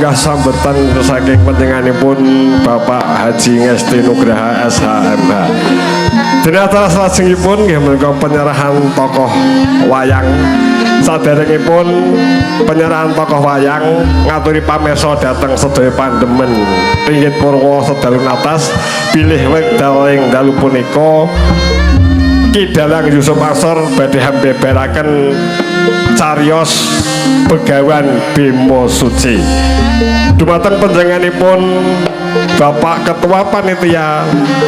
wegah sambutan saking panjenenganipun Bapak Haji Ngesti Nugraha SHMH. Dene acara salajengipun nggih menika penyerahan tokoh wayang. Saderengipun penyerahan tokoh wayang ngaturi pamirsa dhateng sedaya pandemen ringgit purwa sedalu natas bilih wekdal ing dalu punika Ki Dalang Yusuf Ansor badhe mbeberaken cariyos Begawan Bimo Suci. Dumateng panjenenganipun Bapak Ketua Panitia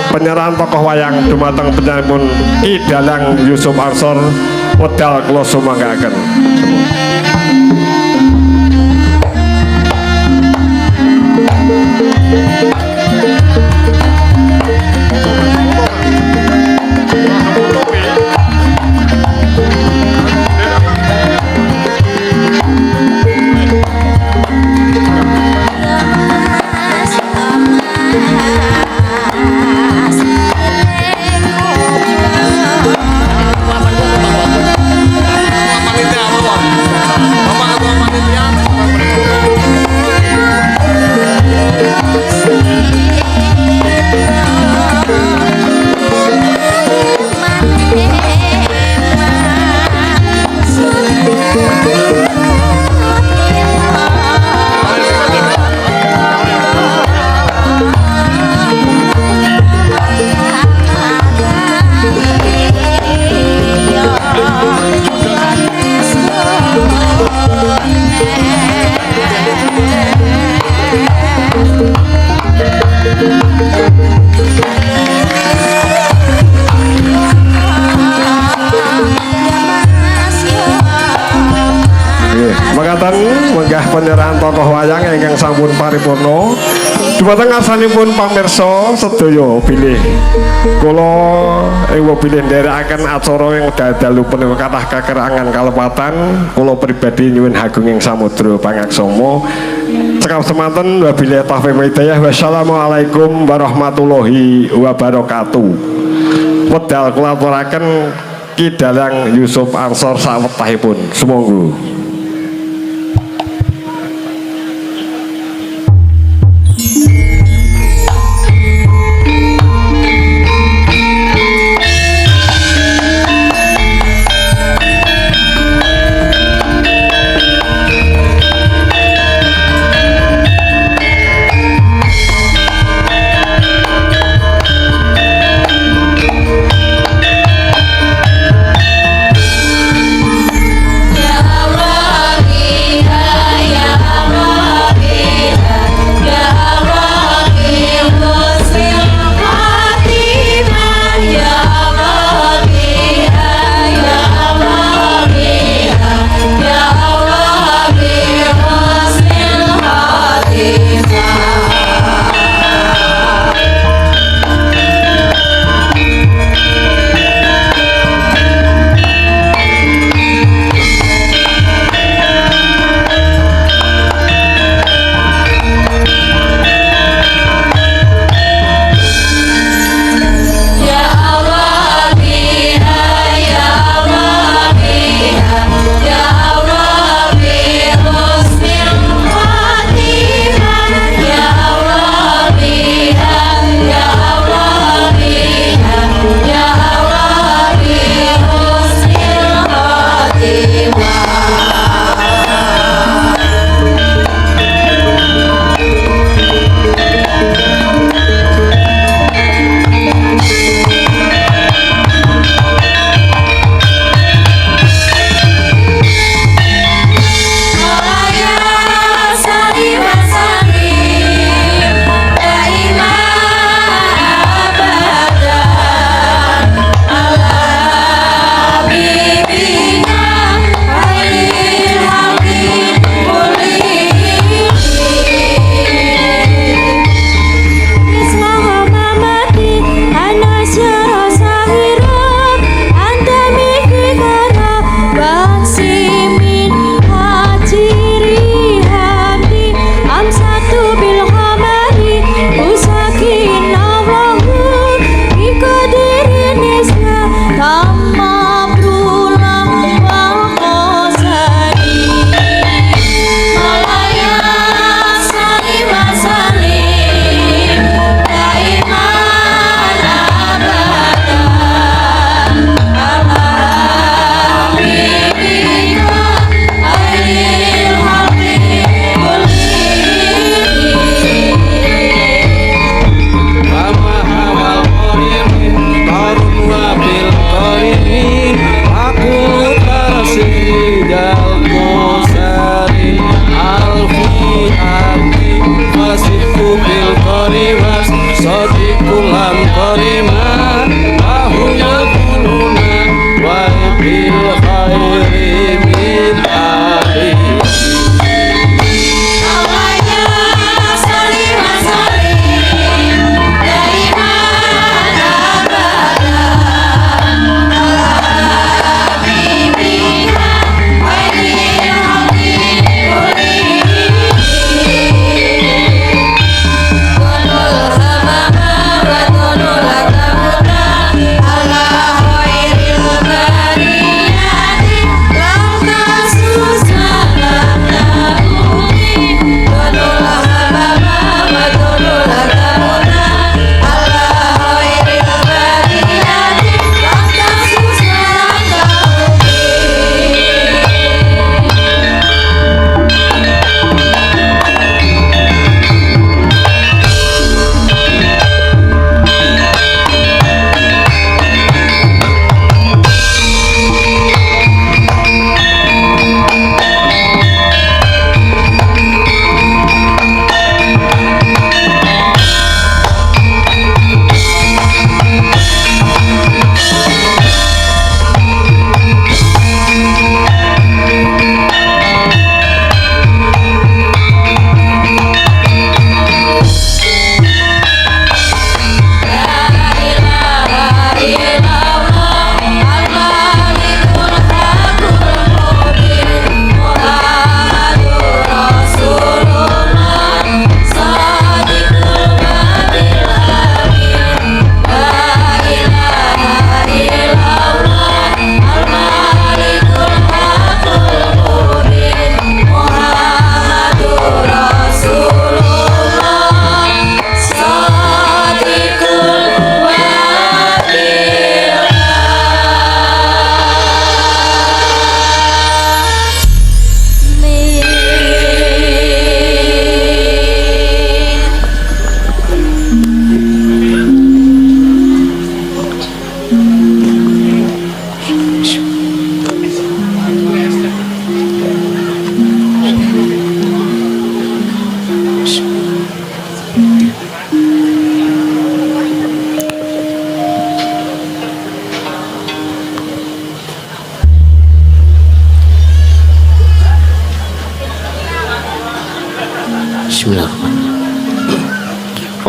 penyerahan tokoh wayang dumateng panjenenganipun Ki Dalang Yusuf Ansor wedal kula sumanggaken. Menggah penyerahan tokoh wayang ingkang sampun paripurna dumateng ngarsanipun pamirsa sedaya bilih kula ewa bilih nderekaken acara ing dadalu punika kathah kekerangan kalepatan kula pribadi nyuwun agunging samudra pangaksama cekap semanten wabillahi taufiq wal hidayah wassalamualaikum warahmatullahi wabarakatuh. Wedal kula aturaken Ki Dalang Yusuf Ansor sawetahipun sumangga. Ya Allah sadiqulan kariman ahunya gununa wa bil khairi min ahli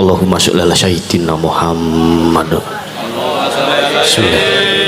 Allahumma sholli ala sayyidina Muhammad. Bismillah.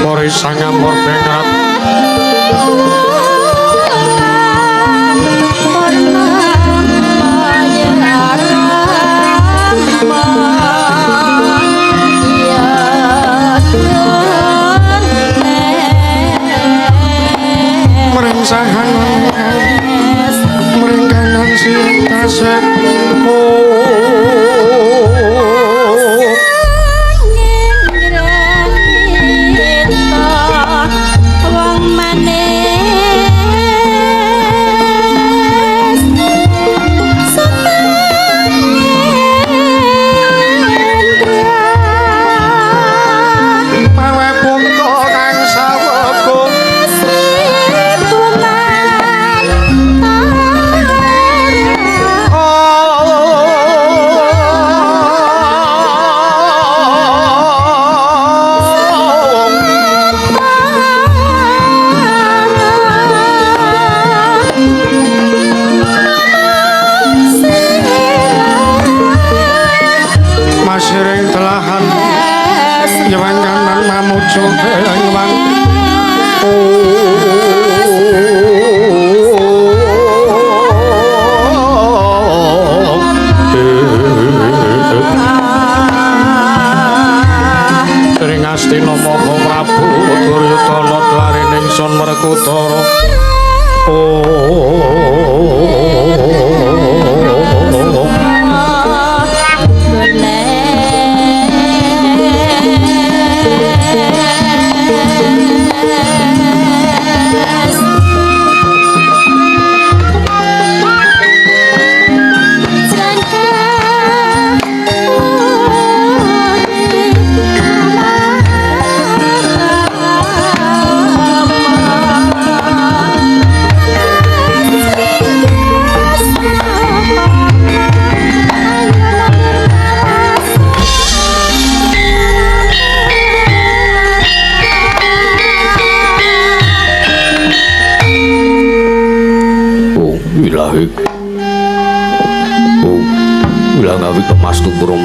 Mori sangamur bengrat merensahan merengganan siang tasek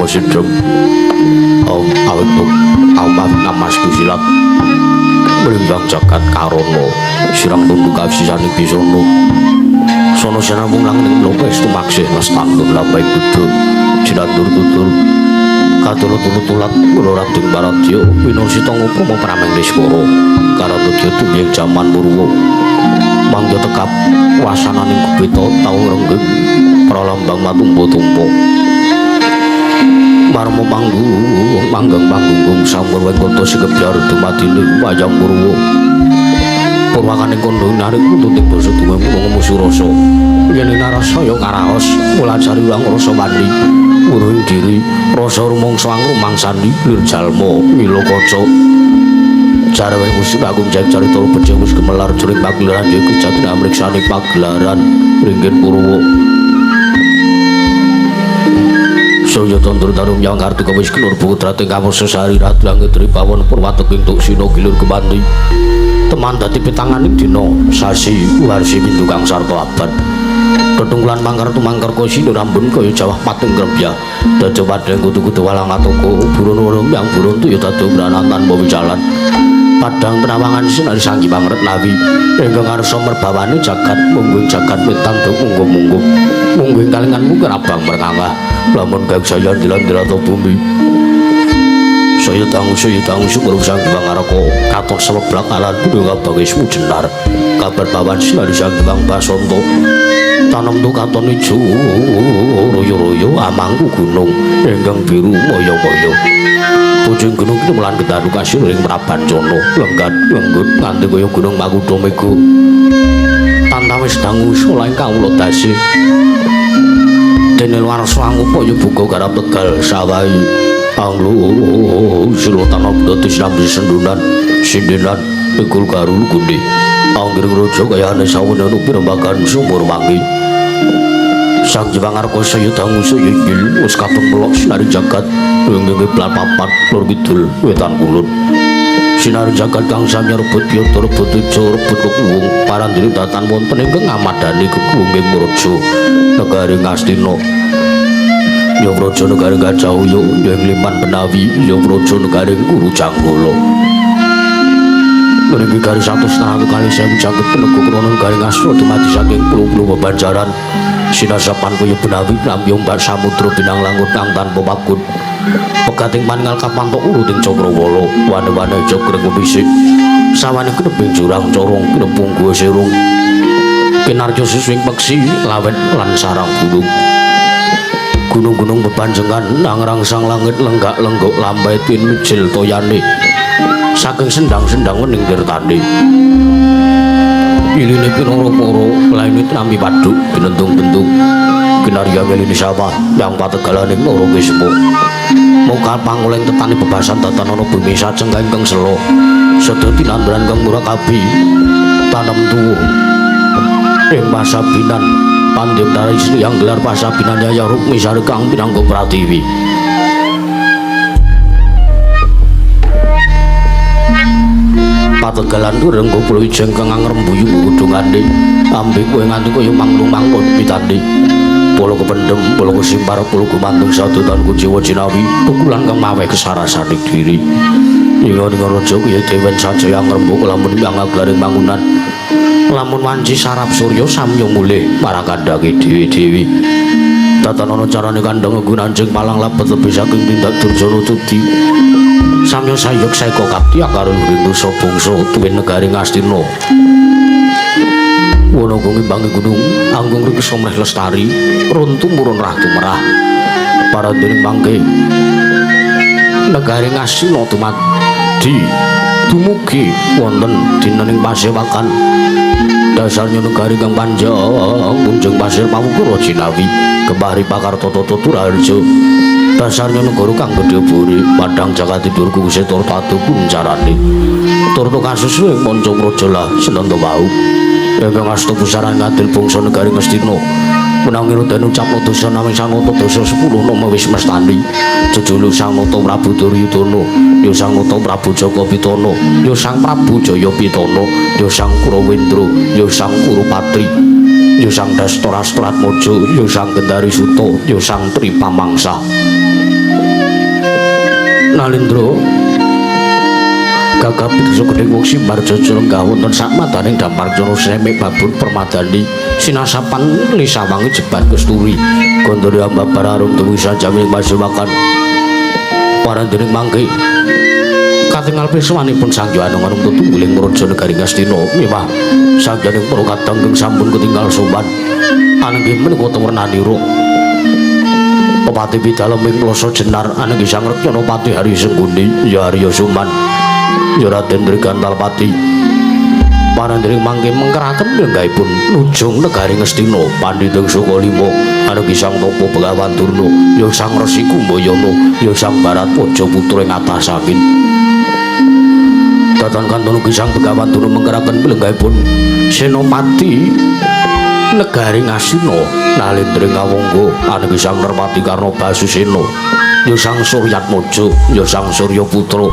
Sidrem awak namas kusilat melimbang jagat karono sirang tunduk kawisisaning bisono sono senambung langning lopes tumaksih nastandun lambai kudu jilatur tutur katulut-tulut ngurating baratya winursita ngupama prameng niskara karatudya tumiyang jaman purwa mangga tekap wasananing kubeta tau renggeng pralambang matumpa-tumpa marmo manggung sampun wengkota sikebyar dumadine wayang purwa purwakaning kondo narik nututing basa dumemu ngumusi rasa yen narasaya karaos mulajari wang rasa wani uruing diri rasa rumangsa angrumangsani lir jalma mila kaca jarawe musik agung jek carita bejo wis gemelar jroning pagelaran yaiku jatine amriksane pagelaran ringgen purwa Soyo tondur darum yang kartika wis kenur putra tingkang sesari ratu langit pawon purwateking tuk sino gilur kebandi teman dadi pitanganing dina sasi warsi pintu kang sarta abad tetungkulan mangkar tumangkar sino rambun kaya jawah pating grebya daja padang kutu-kutu walang atoko burun urung yang burun tuya dadu branatan bawa jalan padang penawangan sinari sanggi pangret lawi ingkang ngarsa merbawani jagat mungguing jagat wetan duk mungguh-mungguh mungguing kalinganmu kerabang merkangah lamun gak saya dilan-dilan bumi saya tangu syukur sang bang arako katon semeblak alan kudu ngabangis mujenar kabar bawan sinari sang bang basonto tanam tu katon ijo royo-royo amangku gunung enggang biru moyo-moyo Bojong gunung itu melan kedaru kasih ring meraban jono lenggat lenggut nganti kaya gunung Makudo mego tantawis dangu solai kawula dasi dene luar swangu poyo buka garap tegal sawai anglo silo tanah dotis nambi sendunan sindinan pekul karul gundi anggiring rojo kaya ane sawana nupi rembakan sumur wangi sang jebang arko sayo dangu sayo bil us kapun melok sinari jagat ngenge pelan papat lor kidul wetan kulon sinari jagat kang samya rebut yoto rebut ijo rebut kekuwung parandiri datan wonten ingkang ngamadani kekuwunging murjo negari ngastina Yovrojo negari Gajah Uyo yang liman Benawi Yovrojo negari Guru Janggolo Meniki kali 1,5 kali 1000 jangkep peneguk kronon kali ngasro dumadi saking pulau-pulau bebanjaran sinasapan kaya benawi lambi ombak samudra binang langut kang tanpa pakut pegating maninggal kapantok uruting Cakrawala wane-wane jogreng ngemisik sawane keneping jurang corong kenepung gua serung kinarjo suswing peksi lawet lan sarang gunung gunung-gunung bebanjengan nangrangsang langit lenggak-lenggok lambai pinujil toyane saking sendang-sendang wening tirtane iline pinoro-poro lainit nami paduk binentung-bentung kinarya ngelini sawah yang pategalaning loro kesemu mokal pangoleng tetani bebasan tatanono bumi sajeng ingkang selo sedaya tinanduran kang murakabi tanam tuwuh ing pasabinan pandhip dari yang gelar pasabinan Yaya Rukmi sare kang pinangga Pratiwi pategalan renggo pulau ijeng kang ngrembuyu kudungane ambek kowe nganti kaya manglung-manglung pitandi pulau kependem pulau kesimpar pulau kumantung sadotan kujiwa jinawi pukulan kang mawe kesarasaning diri ingon-ingon raja kaya dewen sajaya ngrembug lamun yang aglaring bangunan lamun wanci sarap surya samya mulih marang kandhange dewi-dewi tatanono carane kandhang gunanjing malang labet lebih saking tindak Durjana Tudi samya sayuk saeka kapti karo ring rusa bangsa tuwin negari Ngastina wono ngimbangi gunung anggung riksa mreh lestari runtung murun rah tumerah para dening mangke negari Ngastina dumadi dumugi wonten dinaning pasewakan dasarnya negari kang panjang kunjung pasir pamukura jinawi kembari pakarta tata Turaharja dasarnya negara kang gedhe buri padang Jakarta Tidur kuse turta adu kuncarane turta kasus ing manca praja senanda wau ingkang asta pusaran ngadil bangsa negari Ngastina menawi rudan ucapna dosa naming sanata dosa 10 nama wis mestani jejuluk Sang Nata Prabu Duryudana ya Sang Nata Prabu Jakapitana ya Sang Prabu Jayapitana ya Sang Kurawendra ya Sang Kurupatri ya Sang Dastarastratmaja ya Sang Gendari Suta ya Sang Tripamangsa Nalindra gagap pirsa gedhing wong simbar jajal lenggah wonten sak madaning dampar cara semek babur permadani sinasapan lisawangi jebat kesturi gondhori ambak bararum tuwis sajaming pasewakan parandening mangke katingal pirsawanipun Sang Jananganung tutungguling raja negari Ngastina miwah sajaning para kadang sampun ketinggal sowan ananging menika temrenanira Pati Pidaleming Plasa Jenar ananging Sang Rekyana Pati Hari Sengguni ya Arya Suman ya Raden Trigantalpati panandring mangke mengkeraken lenggahipun nujung negari Ngastina Pandhita Sukalima ananging Sang Tapa Begawan Durna ya Sang Resi Kumbayana ya Sang Baratwaja putra ing atasangin datan kantun ugi Sang Begawan Durna mengkeraken lenggahipun Senopati negari Ngastina nalindring ngawangga ananging Sang Nerpati Karna Basusena ya Sang Suryatmaja ya Sang Suryaputra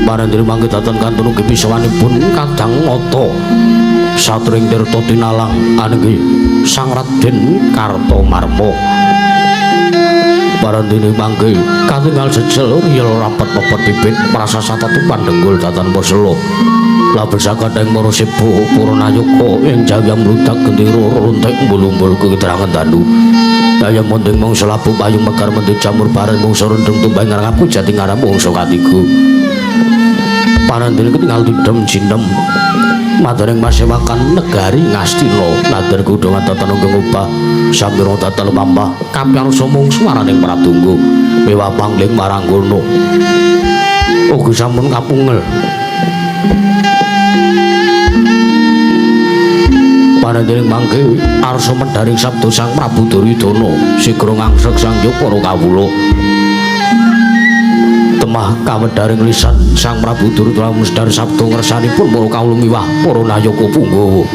Parandri mangke datan kantun ugi pisawanipun Kadang Mata Satring Tirta Tinalang ananging Sang Raden Kartamarma Parandene mangke katingal jejel riyel rapat pepet pipit prasasata Pandenggul datan Pasela labet sakadeng para sepuh para nayaka ing jaya mludak gendera runtik mbul-mbul keterangan dandu daya monting mangsa labu payung mekar mentu jamur bareng mangsa rendeng tumbang ngarep jati ngarep mangsa katiga parandene ketingal didem jinem madaring pasewakan negari Ngastina nader kudungan tatan nggih obah sampira tatan mambah kampiarsa mung swaraning pratungga mewah pangling maranggana ugi sampun kapungel panandring mangke arsa medharing sabda Sang Prabu Duryudana sigra ngangsrek sangya para kawula temah kawedharing lisan Sang Prabu Duryudana musdar sabda ngersanipun para kawula miwah para nayaka punggawa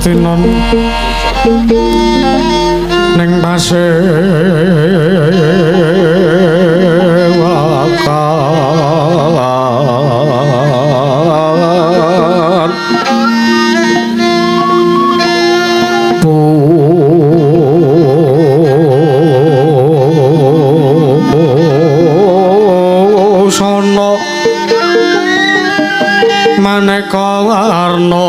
Tinon ning pasewakan busana maneka warna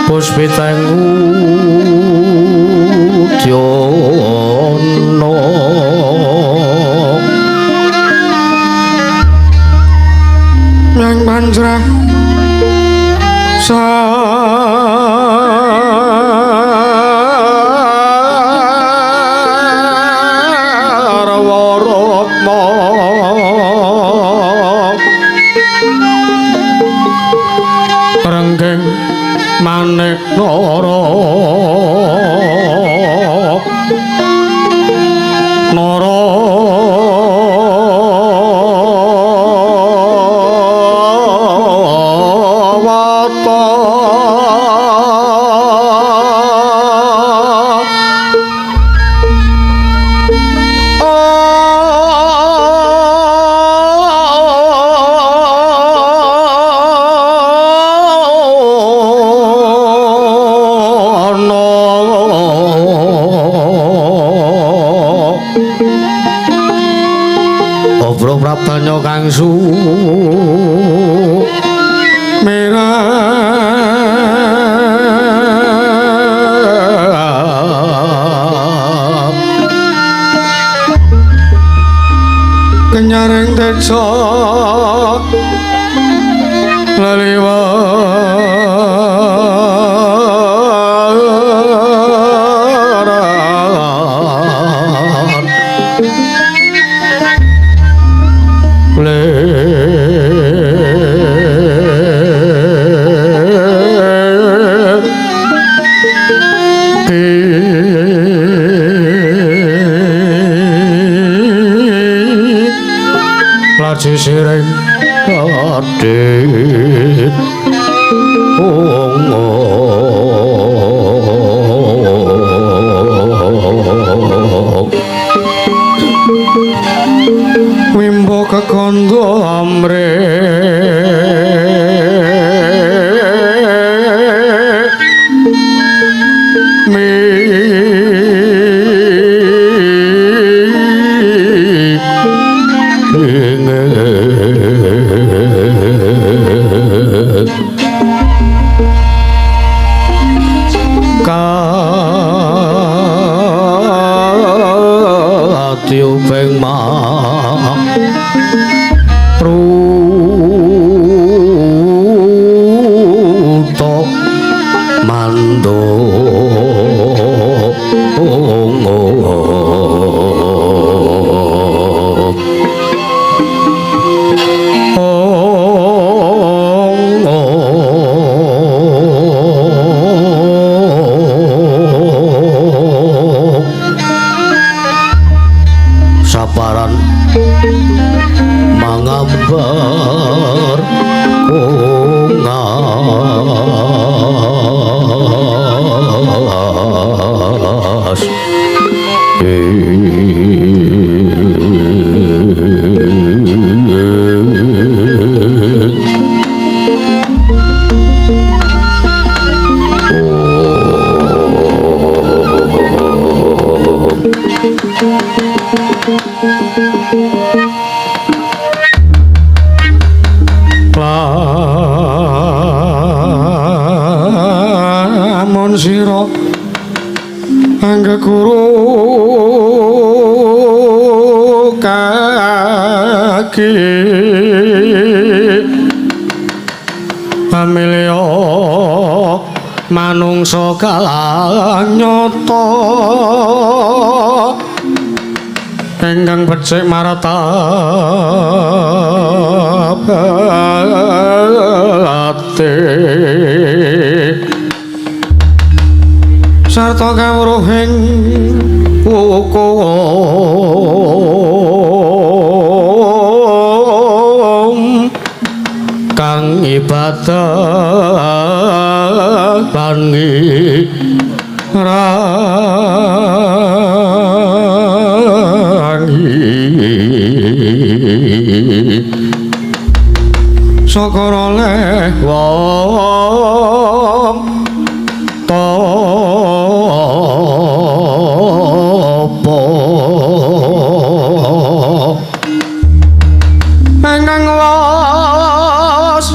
Puspiteng udyono yang manjrah sarwaratma renggeng manik nara wata Obro prabanya kang su merah kenyaring teca laju sireng kadit wimbo kekondo amre tiupeng pruto mando saparan mangambar kongas lamun kaki pamilya manungsa kalang nyata ingkang becik martabate sarta kawruhing hukum kang ibadah pangerangi sakara leh wong topo ingkang was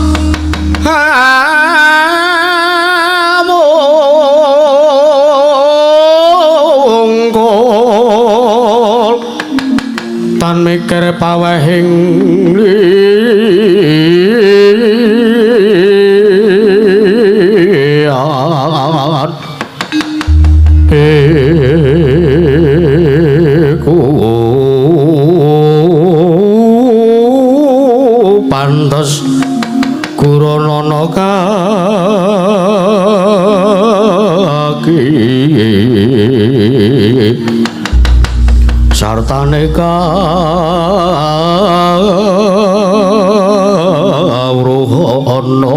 mungkul tan mikir pawehing liyan iku pantes Guranana kaki sartane kawruhana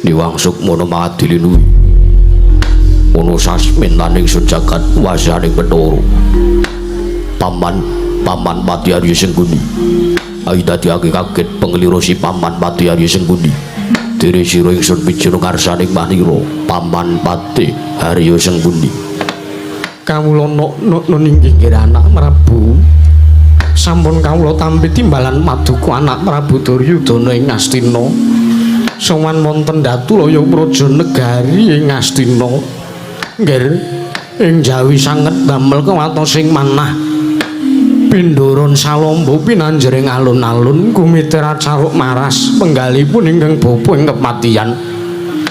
Niwangsuk mono madilinu mono sasminaning sujagat wasaning Bathara paman Pati Arya Sengguni ayo dadi kaget pengliro si paman Pati Arya Sengguni diri sira ingsun pijeneng ngarsaning manira paman Pati Arya Sengguni kawula ninggih anak Prabu sampun kawula tampi timbalan maduka anak Prabu Duryudana ing Astina sowan wonten Datulaya Praja Negari ing Astina nggih ing Jawi sanget damel kawatos sing manah Pindoron salombo pinanjering alun-alun kumiterat caruk maras penggalipun ingkang bapa ing kematian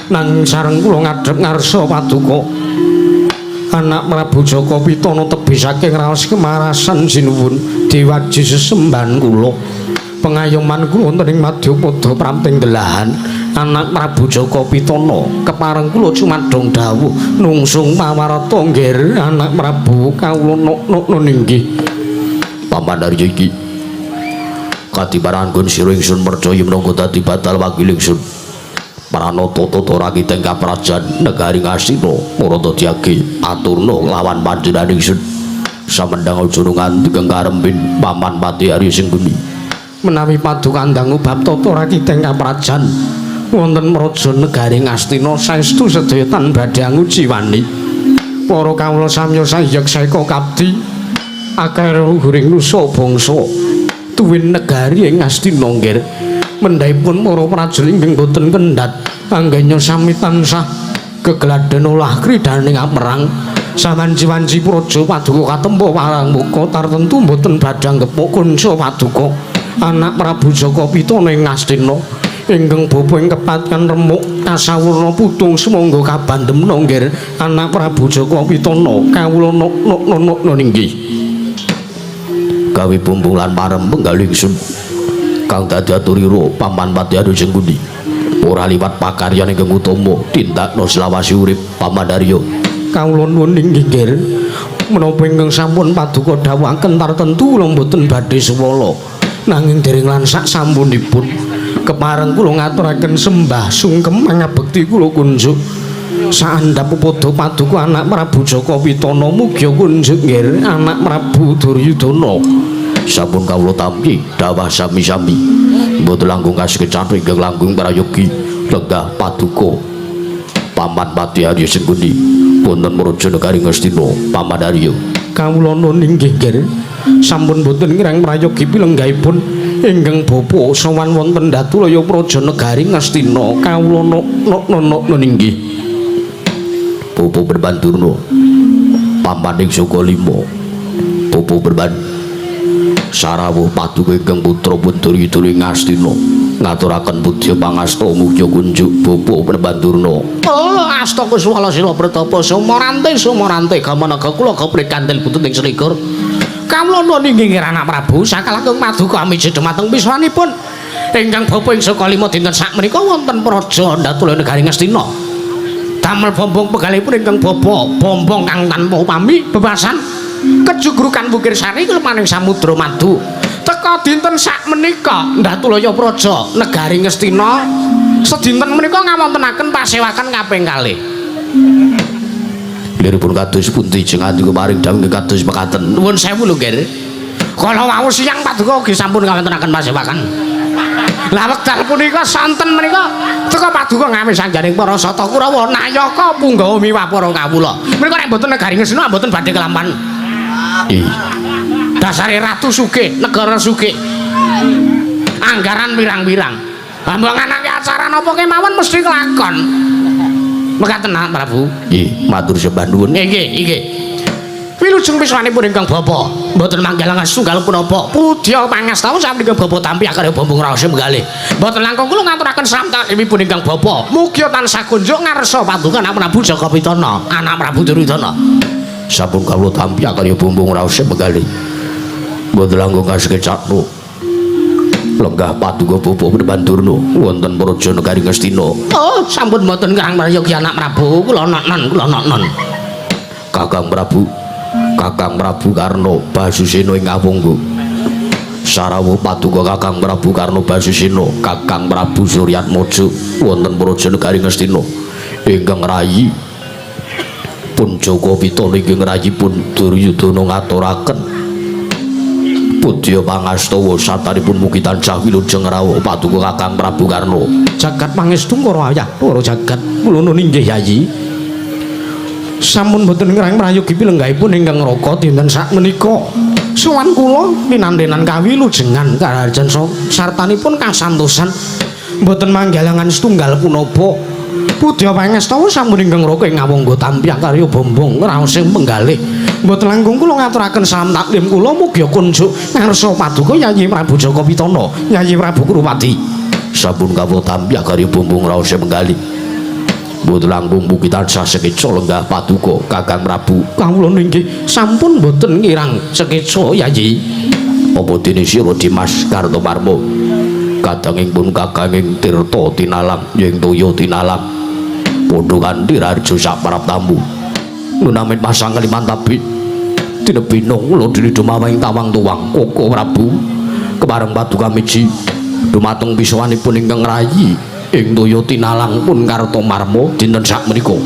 nang sareng kula ngadhep ngarsa paduka anak Prabu Jaka Pitana tebih saking raos kemarasan sinuwun diwaji sesembahan kula pengayoman kula wonten ing Madyapada pramting delahan anak Prabu Jaka Pitana kepareng kula cumadhong dawuh nungsung pawarta nggih anak Prabu kawula ninggih paman Arya iki katibaran kun sira ingsun percaya menangga dadi batal wakil ingsun Pranata rakiteng kaprajan negari Ngastina Marata Tyagi aturna lawan panjenengan ingsun samendang aja nganti karempin paman Pati Arya Sengguni menawi paduka dangu bab tata rakiteng kaprajan wonten praja negari Ngastina saestu sedaya tan badhe nguji wani para kawula samya sayeksa kabdi akeh luhuring nusa bangsa tuwin negari ing Ngastina nggih mendhaipun para prajurit ingkang boten kendhat anggenya sami tansah gegladen olah kridaning perang sawanci-wanci praja paduka katempa warang muka tartentu boten badhe ngepuk kunsa paduka anak Prabu Jaka Pitana ing Ngastina ingkang bapa ing kepatkan remuk kasawurna putung semangga kabandhemna nggih anak Prabu Jaka Pitana kawula ninggih gawe bumbung lan parem penggal ingsun kang dadi aturira paman Pati Arya Sengguni ora liwat pakaryan ingkang utama tindakna selawasi urip paman Arya kawula nuwun inggih menapa ingkang sampun paduka dawuhaken tartentu kula mboten badhe suwala nanging dereng lan sak sampunipun kepareng kula ngaturaken sembah sungkem mangabekti kula kunjuk saandhap padha paduka anak Prabu Jaka Pitana mugi kunjuk nggih anak Prabu Duryudana sampun kawula tampi dawah sami-sami mboten langkung kaskecathik ingkang langkung prayogi lenggah paduka paman Pati Arya Sengguni wonten Praja Negari Ngastina paman Arya kawula nun inggih nggih sampun boten ngirang prayogi pilenggaipun ingkang bapa sowan wonten Datulaya Praja Negari Ngastina kawula nun inggih bapa Berbandurna pampaning saka lima bapa Berban sarawuh paduka ingkang putra Punduryudana Ngastina ngaturaken budya pangasta mugi kunjuk bapa Berbandurna asta kuswala sila pratapa sumarante gamanaga kula keprik kantil putut ing selikur kawula nuwun inggih anak Prabu sakalangkung paduka amiji dumateng piswanipun ingkang bapa ing saka lima dinten sakmenika wonten Praja Datulaya Negari Ngastina damel bombong pegalipun ingkang bapa bombong kang tanpa upami bebasan kejugrukan Bukir Sari kelemaning Samudra Madu teka dinten sakmenika Datulaya Praja Negari Ngastina sedinten menika ngawontenaken pasewakan kaping kalih. Liripun kados pundi jenengan paring dawuh kados mekaten. Nuwun sewu lho, Nggih. Kala wau siang paduka ugi sampun ngawontenaken pasewakan. Lah wekdal punika santen menika teka paduka ngami sanggaring para sata Kurawa Nayaka punggawa miwah para kawula. Menika nek mboten Negari Ngastina mboten badhe kelampan. Dasare ratu sugih, negara sugih. Anggaran pirang-pirang. Ambang anake acara napa kemawon mesti kelakon. Mekaten Prabu. Nggih, matur sembah nuwun. Nggih. Wilujeng piswanipun ingkang bapa, mboten manggalangan setunggal punapa. Pudya pangastawa sampun bapa tampi akarya bombong raos menggalih. Mboten langkung kula ngaturaken samtanipun ingkang bapa. Mugi tansah kunjuk ngarsa paduka anak Prabu Jaka Pitana, anak Prabu Duryudana. Sampun kawula tampi akarya bombong raos menggalih. Mboten langkung kasengecakno. Lenggah paduka bapa Berbandurna wonten Praja Negari Ngastina. Oh, sampun mboten kirang prayogi anak Prabu, kula non. Kakang Prabu Karna Basusena ing Awangga. Sarawuh paduka Kakang Prabu Karna Basusena, Kakang Prabu Suryatmaja wonten Praja Negari Ngastina. Ingkang rayi pun Jaka Pitana ingkang rayi pun Duryudana ngaturaken budya pangastawa satanipun mugi tansah wilujeng rawuh paduka Kakang Prabu Karna. Jagat pangestu para ayah para jagat kula nuwun inggih Yayi. Sampun boten ngrang prayogi pilenggaipun ingkang raka dinten sakmenika. Sowan kula pinandenan kawilujengan karajan sartanipun kasantosan boten manggalangan setunggal punapa. Budya pangastawa sampun ingkang raka ing Awangga tampi karya bombong raos sing penggalih. Mboten langkung kula ngaturaken salam taklim kula mugi kunjuk ngarsa paduka Yayi Prabu Jaka Pitana, Yayi Prabu Kurupati. Sampun kawula tampi karya bombong raos sing penggalih. Mboten langkung mugi tansah sekeca lenggah paduka Kakang Prabu. Kawula nggih sampun mboten ngirang sekeca Yayi. Apa dene sira Dimas Kartomarma kadangipun kakanging Tirta Tinalang ing toya tinalang padha kanthi raharja sak parap tamu. Nunamit pasang Kalimantabi tinebina kula dene dumawing tawang tuwang Koko Prabu kepareng paduka miji dumateng piswanipun ingkang rayi ing toya tinalang pun Kartomarma dinten sakmenika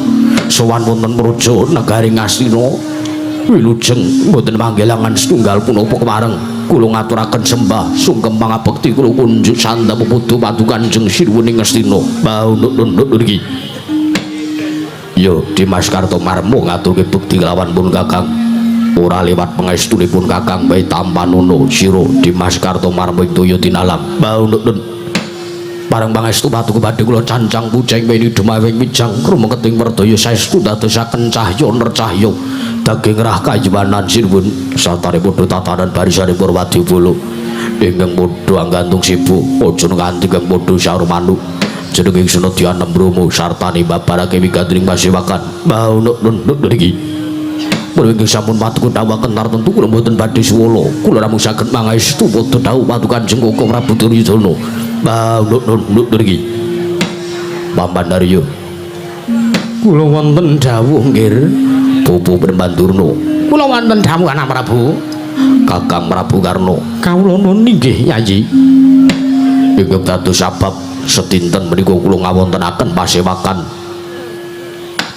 sowan wonten Praja Negari Ngastina wilujeng mboten manggelangan setunggal punapa kepareng kula ngaturaken sembah sungkem pangabekti kula kunjuk sanda peputu paduka Kanjeng Sirwuning Ngastina baunuk-unuk iki. Yo Dimas Kartomarma ngaturke bekti kelawan pun Kakang ora lewat pangestunipun Kakang bae tampanono sira Dimas Kartomarma ing toya tinalang baunuk-unuk parang pangestu paduka badhe kula cancang puceng meni dumawing mijang krama keting werdaya saestu dadosaken cahya nercahya daging rah kayiwanan Sirwun sartanipun tatanan barisane para wadyabala ingkang padha anggantung sibuk aja nganti kang padha sarumanu jenenging Senadyan Bromo sartane babarake wigandring pasewakan baunuk-unuk niki mriki sampun paduka dawuhaken tartemtu kula mboten badhe suwala kula namung saged mangestu padha dawuh paduka Kanjeng Koko Prabu Duryudana baunuk-unuk niki Pambandarya kula wonten dawuh nggih Bapa Berbandurna kula wonten dawuh anak Prabu Kakang Prabu Karna kawula nuwun inggih Yayi ingkang dados sabab sedinten menika kula ngawontenaken pasewakan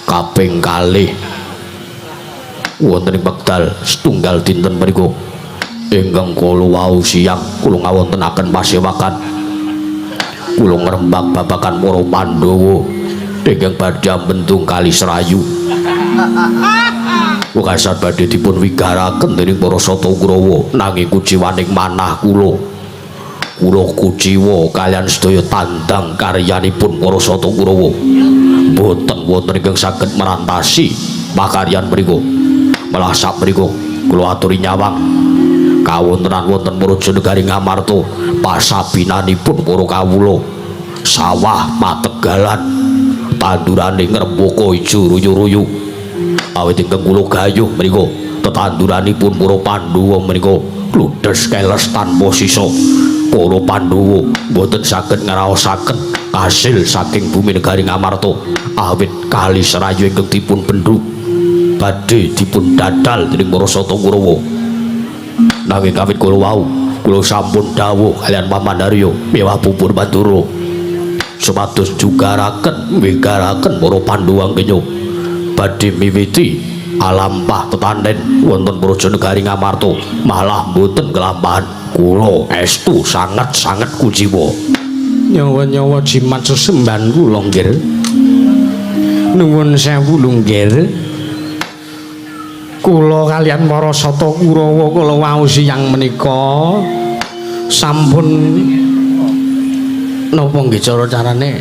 kaping kalih wonten ing wekdal setunggal dinten menika ingkang kala wau siang kula ngawontenaken pasewakan kula ngrembak babagan para Pandhawa ingkang badhe mbentung Kali Serayu wekasan badhe dipun wigaraken dening para Sata Kurawa nanging kuciwaning manah kula kuciwa kaliyan sedaya tandang karyanipun para Sata Kurawa boten wonten ingkang saged merantasi pakaryan mriku malah saprika kula aturi nyawang kawontenan wonten Praja Negari Ngamarta pasabinanipun para kawula sawah pategalan tandurane ngrembaka ijo ruyu-ruyu awit ingkang kula gayuh menika tetanduranipun para Pandhawa menika ludes keles tanpa sisa para Pandhawa boten saged ngraosaken hasil saking bumi negari Ngamarta awit kali serayu ingkang dipun bendhuk badhe dipun dadal dening para Sata Kurawa nanging awit kula wau kula sampun dawuh kaliyan Pamandarya miwah pupur Bandura supados jugaraken wigaraken para Pandhawa kenya badhe miwiti alampah tetanden wonten Praja Negari Ngamarta malah mboten kelampahan kula estu sanget-sanget kuciwa nyawa-nyawa jimat sesemban kula nggih nuwun sewu lunggir kula kaliyan para Sata Kurawa kula wau siyang menika sampun napa nggih cara-carane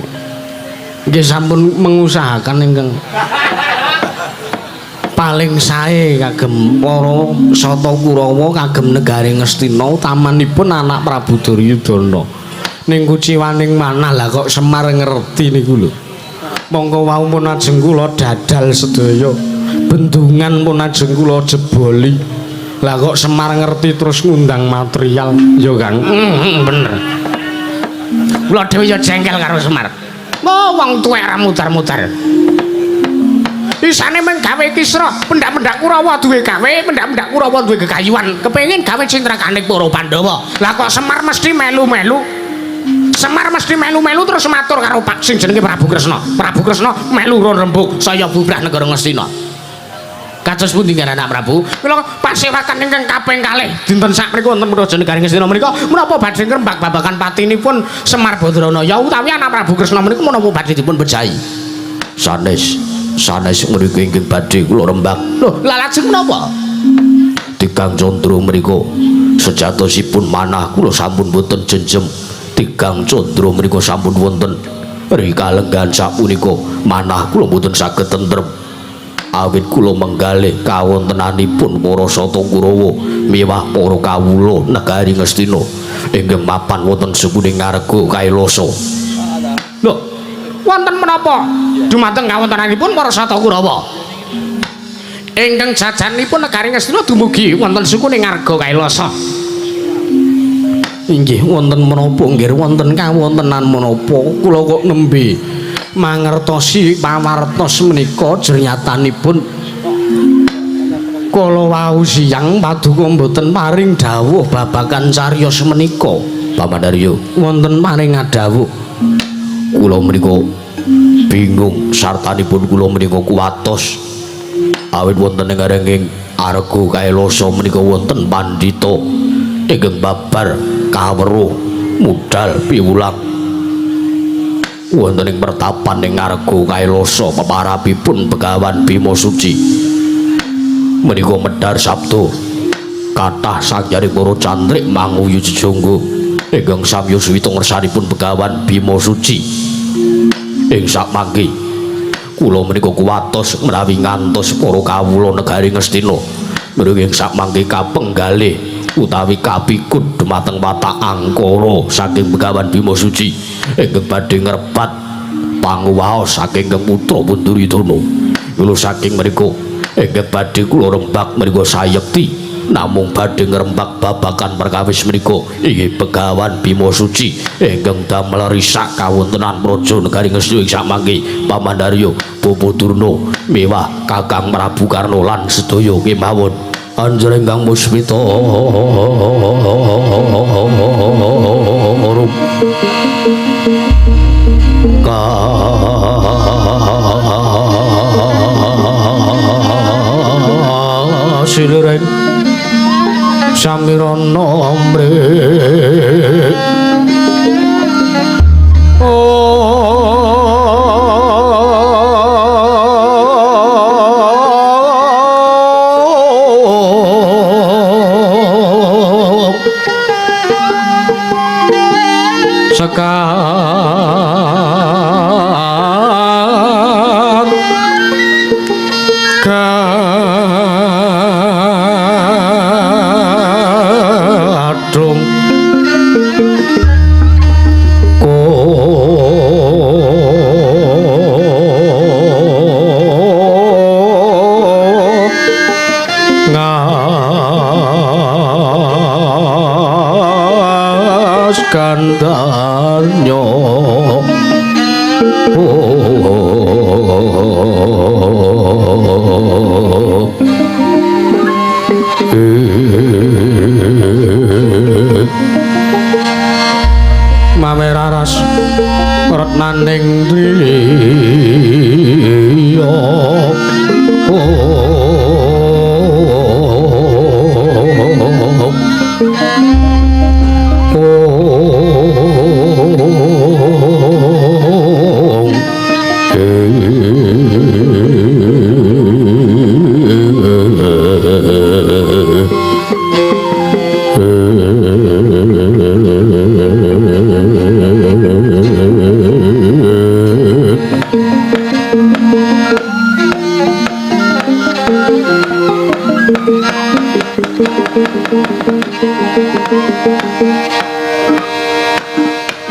nggih sampun mengusahaken ingkang paling sae kagem para Sata Kurawa kagem negari Ngastina utamanipun anak Prabu Duryudana ning kuciwaning manah lah kok Semar ngerti niku lho monggo wau pun ajeng kula dadal sedaya bendungan pun ajeng kula jeboli lah kok Semar ngerti terus ngundang material ya Kang bener kula dhewe ya jengkel karo Semar wong tuwek ra mutar-mutar isane men gawe kisra pendak-pendak Kurawa duwe gawe pendak-pendak Kurawa duwe gegayuhan kepengin gawe cintrakaning para Pandhawa lah kok Semar mesti melu-melu Semar mesti melu-melu terus matur karo Pak sing jenenge Prabu Kresna melu ron rembug saya bubrah negara Ngastina kados pundi kan anak Prabu kula pasewakan ingkang kaping kalih dinten sakmenika wonten Praja Negari Ngastina menika menapa badhe ngrembak babagan patinipun Semar Badranaya utawi anak Prabu Kresna menika menapa badhe dipun bejahi sanes mriku inggih badhe kula rembak lho la lajeng menapa Tigang Candra menika sejatosipun manah kula sampun boten jenjem Tigang Candra menika sampun wonten rikalenggan sapunika manah kula boten saged tentrem awit kula menggalih kawontenanipun para Sata Kurawa miwah para kawula negari Ngastina inggih mapan wonten sukuning ngarga Kailasa lho wonten menapa dumateng kawontenanipun para Sata Kurawa ingkang jajanipun negari Ngastina dumugi wonten sukuning ngarga Kailasa inggih wonten menapa nggih wonten kawontenan menapa kula kok nembe mangertosi pawartos menika jernyatanipun kala wau siang paduka mboten paring dawuh babagan cariyos menika Pamandarya wonten paring dawuh kula menika bingung sartanipun kula menika kuwatos awit wonten ing arenging arga Kailasa menika wonten pandhita ingkang babar kaweruh mudal piwulang wonten ing pertapan ing ngarga Kailasa peparapipun Begawan Bima Suci menika medhar sabda kathah sakjaring para cantrik manguyu jejonggo ingkang samya suwita ngersanipun Begawan Bima Suci ing sakmangke kula menika kuwatos menawi ngantos para kawula negari Ngastina menika ing sakmangke kapenggalih utawi kapikut dumateng watak angkara saking Begawan Bima Suci ingkang badhe ngrebat panguwaos saking putra Duryudana kula saking mriku ingkang badhe kula rembak menika sayekti namung badhe ngrembak babagan perkawis menika inggih Begawan Bima Suci ingkang damel risak kawontenan Praja Negari Ngastina ing samangke Pamandarya Bapa Durna miwah Kakang Prabu Karna lan sedaya kemawon anjering Kang Puspita kasilireng samirana amrih danyo Mameraras retnaning driya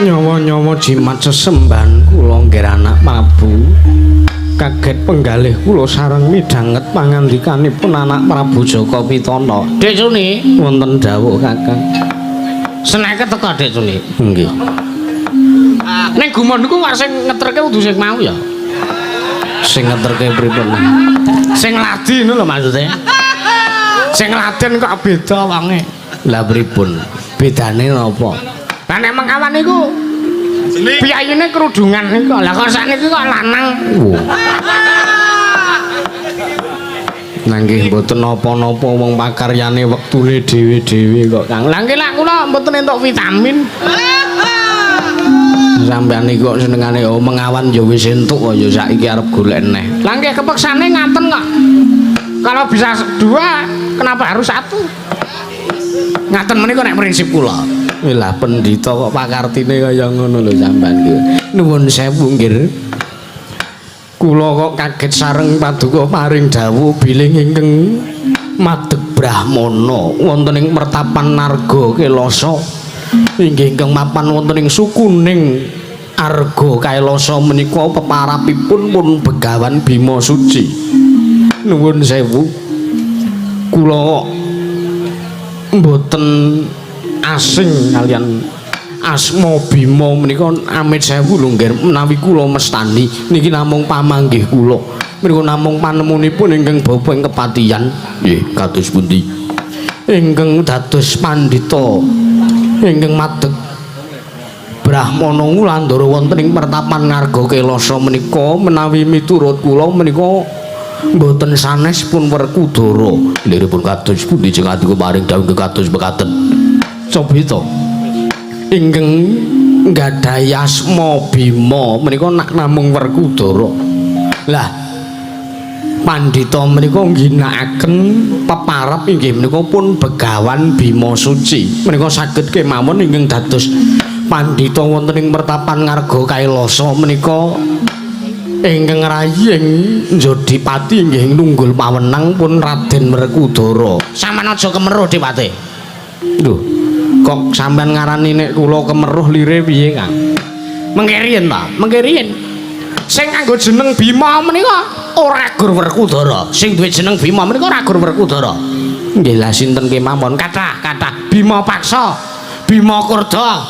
nyawa-nyawa jimat sesembahan kula nggih anak Prabu kaget penggalih kula sareng midhanget pangandikanipun anak Prabu Jaka Pitana. Dek Suni wonten dawuh Kakang. Seneke teka Dek Suni. Nggih. Ning gumun niku kok sing ngeterke kudu sing mau ya. Sing ngeterke pripun? Sing ladi ngono lho maksude. Sing laden kok beda wonge. Lah pripun? Bedane napa? Lah nek mengawan niku piyayine kerudungan niku. Lah kok sakniki kok lanang. Nanggih mboten napa-napa wong pakaryane wektune dhewe-dhewe kok Kang. Lah nggih lak kula mboten entuk vitamin. Sampeyan niku kok senengane mengawan ya wis entuk kok ya saiki arep golek neh. Lah nggih kepeksane ngaten kok. Kalau bisa dua, kenapa harus satu? Ngaten menika nek prinsip kula. Lah pendhita kok pakartine kaya ngono lho sampean iki. Nuwun sewu nggih. Kula kok kaget sareng paduka paring dawuh bilih ingkang madeg Brahmana wonten ing mertapan Narga Kelasa. Inggih ingkang mapan wonten ing sukuning Arga Kailasa menika peparapipun pun Begawan Bima Suci. Nuwun sewu. Kula mboten asing kalian asma Bima menika amit sewu lho nggih menawi kula mestani niki namung pamanggih kula menika namung panemunipun ingkang bapa ing kepatihan nggih kados pundi ingkang dados pandhita ingkang madeg Brahmana Wulandara wonten ing pertapan Ngarga Kelasa menika menawi miturut kula menika mboten sanes pun Werkudara liripun kados pundi jeng adiku paring dawuh kados mekaten Cobita ingkang nggadahi asma Bima menika namung Werkudara. Lah pandhita menika ngginakaken peparap inggih menika pun Begawan Bima Suci. Menika saged kemawon ingkang dados pandhita wonten ing pertapan Ngarga Kailasa menika ingkang raying Jodipati inggih nunggul pawenang pun Raden Werkudara. Sampeyan aja kemeruh Dipati. Lho kok sampean ngarani nek kula kemeruh lire piye Kang? Mengke riyen ta? Mengke riyen. Sing nganggo jeneng Bima menika ora Gur Werkudara. Sing duwe jeneng Bima menika ora Gur Werkudara. Nggih lah sinten kemawon kathah Bima Paksa, Bima Kurda.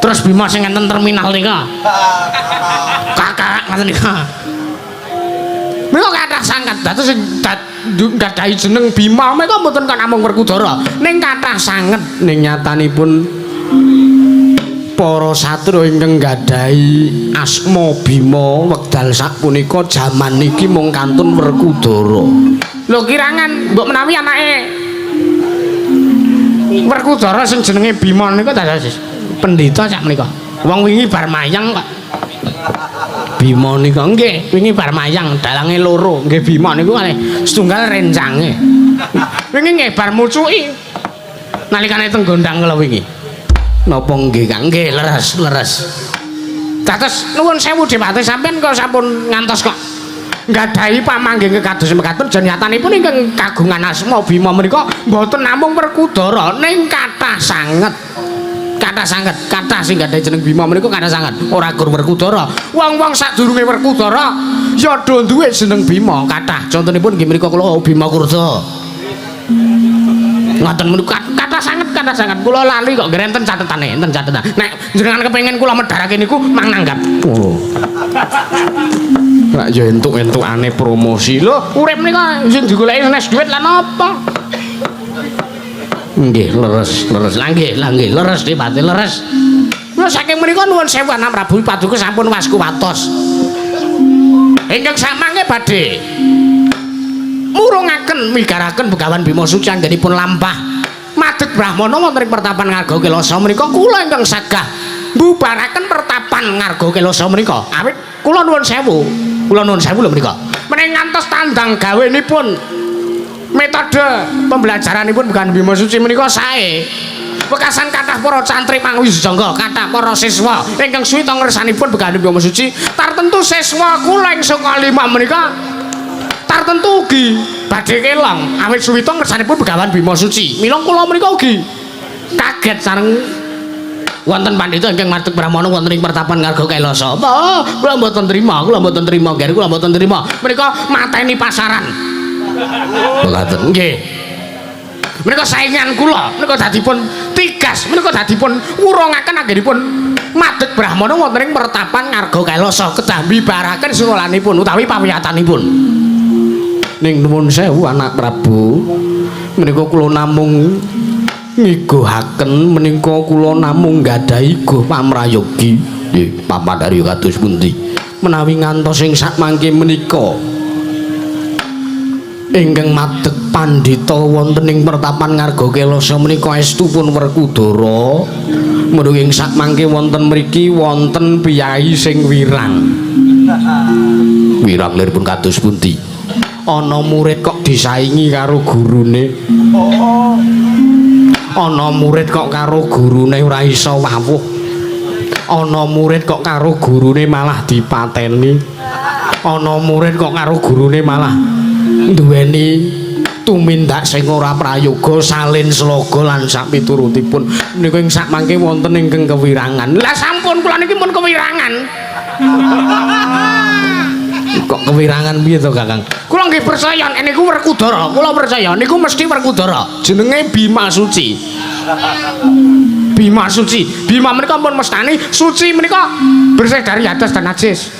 Terus Bima sing enten terminal nika. Kakak ngoten nika. Menika kathah sanget dados sing gadahi jeneng Bima menika mboten kan namung Werkudara ning kathah sanget ning nyatanipun para satru ingkang gadahi asma Bima wekdal sapunika jaman niki mung kantun Werkudara. Lho kirangan mbok menawi anake Werkudara sing jenenge Bima niku dados pendhita sak menika. Wong wingi bar mayang kok Bima nika nggih wingi bar mayang dalange loro nggih Bima niku kalih setunggal rencange wingi nggih bar mucuki nalikane teng gondang kala wingi napa nggih Kang nggih leres dados nuwun sewu Dipati sampeyan kok sampun ngantos kok nggadahi pamanggih kados mekaten jan nyatanipun ingkang kagungan asma Bima menika mboten namung Werkudara ning kathah sanget kathah sing gadahi jeneng Bima menika kathah sanget ora Gur Werkudara. Wong-wong sadurunge Werkudara ya do duwe jeneng Bima kathah. Contonipun nggih menika kula Bima Kurda. Ngoten menika kathah kathah sanget kula lali kok ngrenten catetane enten catetan nek jenengan kepengin kula medharake niku mang nanggap oh lak yo entuk-entukane promosi lho urip nika sing digoleki nes dhuwit lan apa nggih leres langgih leres Dipati leres lho saking menika nuwun sewu Anak Prabu Paduka sampun wasku watos ingkang samangke badhe murungaken migaraken Begawan Bima Suci anggenipun lampah madeg Brahmana wonten ing pertapan Ngarga Kelasa menika kula ingkang sagah mbubaraken pertapan Ngarga Kelasa menika awit kula nuwun sewu lho menika menawi ngantos tandang gawenipun metode pembelajaranipun Begawan Bima Suci menika sae wekasan kathah para cantri pangwijangga kathah para siswa ingkang suwita ngersanipun Begawan Bima Suci tartentu siswa kula ing saka 5 menika tartentu ugi badhe kelong awit suwita ngersanipun Begawan Bima Suci mila kula menika ugi kaget sareng wonten pandhita ingkang madeg Brahmana wonten ing pertapan Ngarga Kelasa kula mboten trima nggih kula mboten trima menika mateni pasaran ngoten nggih menika saingan kula menika dadipun tigas menika dadipun wurungaken anggenipun madeg Brahmana wonten ing pertapan Ngarga Kelasa kedah mbibaraken sunalanipun utawi pawiyatanipun ning nuwun sewu Anak Prabu menika kula namung ngiguhaken menika kula namung gadhahi guh pamrayogi nggih pamadharya kados pundi menawi ngantos ing sakmangke menika ingkang madeg pandhita wonten ing pertapan Ngarga Kelasa menika estupun Werkudara mugi ing sakmangke wonten mriki wonten piyai sing wirang liripun kados pundi ana murid kok disaingi karo gurune ana murid kok karo gurune ora iso wawuh ana murid kok karo gurune malah dipateni ana murid kok karo gurune malah duweni tumindak sing ora prayoga salin sloga lan sak piturutipun menika ing sakmangke wonten ingkang kewirangan lah sampun kula niki mun kewirangan kok kewirangan piye to Kakang kula nggih percaya niku Werkudara kula percaya niku mesti Werkudara jenenge Bima Suci Bima menika pun mestani suci menika bersih dari hadas dan najis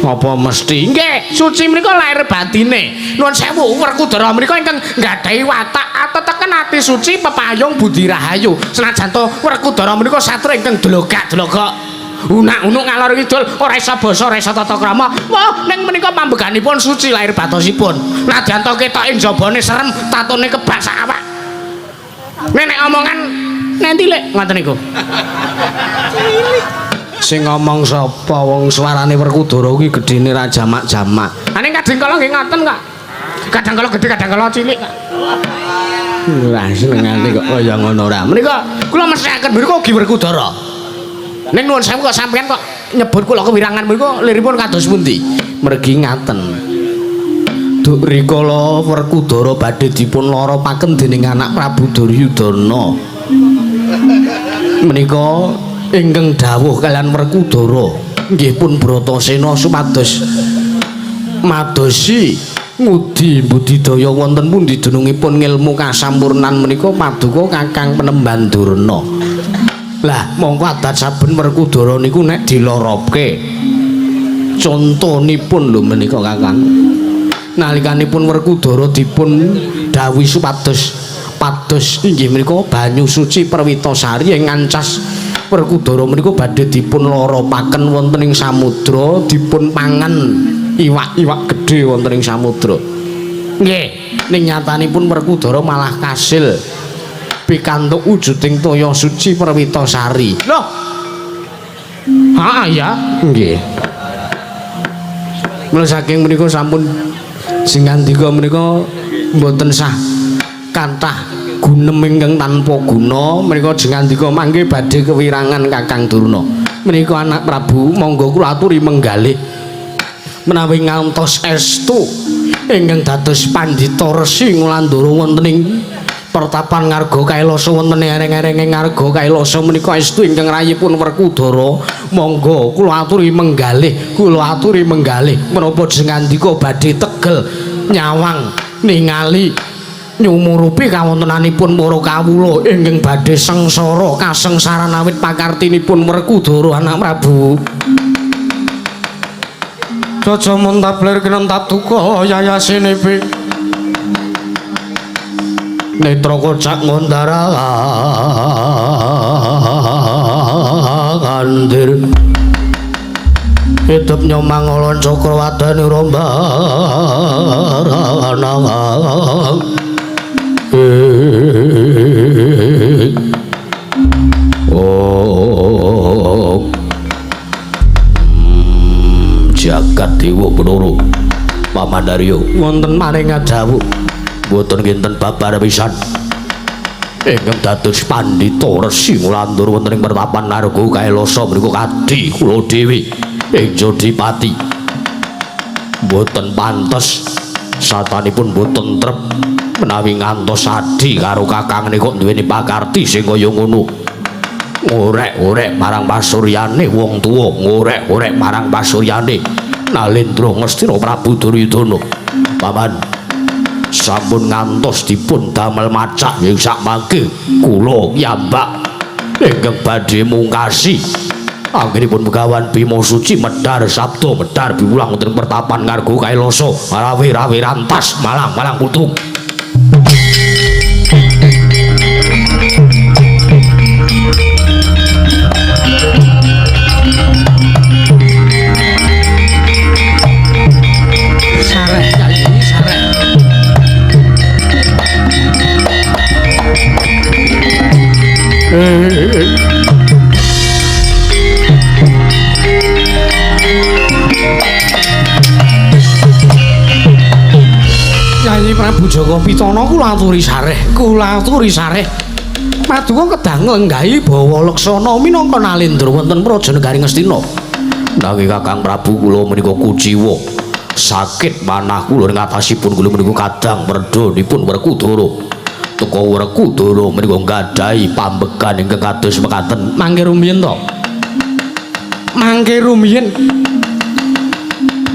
apa mesti nggih suci menika lahir batine nuwun sewu Werkudara menika ingkang nggadahi watak ateteken ati suci pepayung budi rahayu senajan to Werkudara menika satria ingkang delogak-delogok unak-unuk ngalor kidul ora isa basa ora isa tata krama wah ning menika pambeganipun suci lahir batosipun nadyan to ketok ing jabane serem tatone kebak sak awak nek omongan nanti lek ngoten niku sing ngomong sapa wong suarane Werkudara kuwi gedene ra jamak-jamak ane kadang kala nggih ngoten kok kadang kala gedhe kadang kala cilik kok wah senengane kok kaya ngono ora menika kula mesthekaken mriku ugi Werkudara ning nuwun sewu kok sampeyan kok nyebut kula kewirangan mriku liripun kados pundi mergi ngaten Duk rikala Werkudara badhe dipun loropaken dening Anak Prabu Duryudana menika ingkang dawuh kalian Werkudara nggih pun Bratasena supados madosi ngudi budidaya wonten pundi dunungipun ngilmu kasampurnan menika paduka Kakang Penemban Durna lah mongko adat saben Werkudara niku nek diloropke contonipun lho menika Kakang nalikanipun Werkudara dipun dawuhi supados pados inggih menika banyu suci Perwitasari ing ancas Werkudara menika badhe dipun loropaken wonten ing samudra dipun pangan iwak-iwak gedhe wonten ing samudra nggih ning nyatanipun Werkudara malah kasil pikantuk wujuding toya suci Perwitasari lho ha ya nggih mula saking menika sampun sing ngandika menika mboten sah kathah gunem ingkang tanpa guna menika jengandika mangke badhe kewirangan Kakang Durna menika Anak Prabu monggo kula aturi menggalih menawi ngantos estu ingkang dados pandhita resi ngulandara wonten ing pertapan Ngarga Kailasa wonten ereng-erenge Ngarga Kailasa menika estu ingkang rayipun Werkudara monggo kula aturi menggalih menapa jengandika badhe tegel nyawang ningali nyumurupi kawontenanipun para kawula ingkang badhe sengsara kasengsaran awit pakartinipun Werkudara anak Prabu. Jaja muntab lir kinentap duka yayasinepe netra kocak ngondara kandir hidup nyomang olon cakrawatani rombaranang oh jagat dewa Bathara Pamandarya wonten maring dawuh boten kinten babar pisan ingkang dados pandhita Resi Ngulandur wonten ing pertapan Narga Kailasa menika kadhi kula dhewe ing Jodipati boten pantes satanipun boten trep menawi ngantos adi karo kakang kok duweni pakarti sing kaya ngono ngorek-orek marang pasuryane wong tuwa ngorek-orek marang pasuryane Nalendra Ngastina Prabu Duryudana paman sampun ngantos dipun damel macak ing sak mangke kula piyambak ingkang badhe mungkasi anggenipun Begawan Bima Suci medhar sabda medhar biwulang wonten pertapan Ngarga Kailasa rawe-rawe rantas malang-malang putung Nyai Prabu Jaka Pitana kula aturi sareh paduka kedah ngenggahi bawa leksana minangka Nalendra wonten Prajanegari Ngastina nanging Kakang Prabu kula menika kuciwa sakit manah kula ngatasipun kula menika kadang merdhanipun Werkudara teka Werkudara menika nggadahi pambekan ingkang kados mekaten mangke rumiyin to mangke rumiyin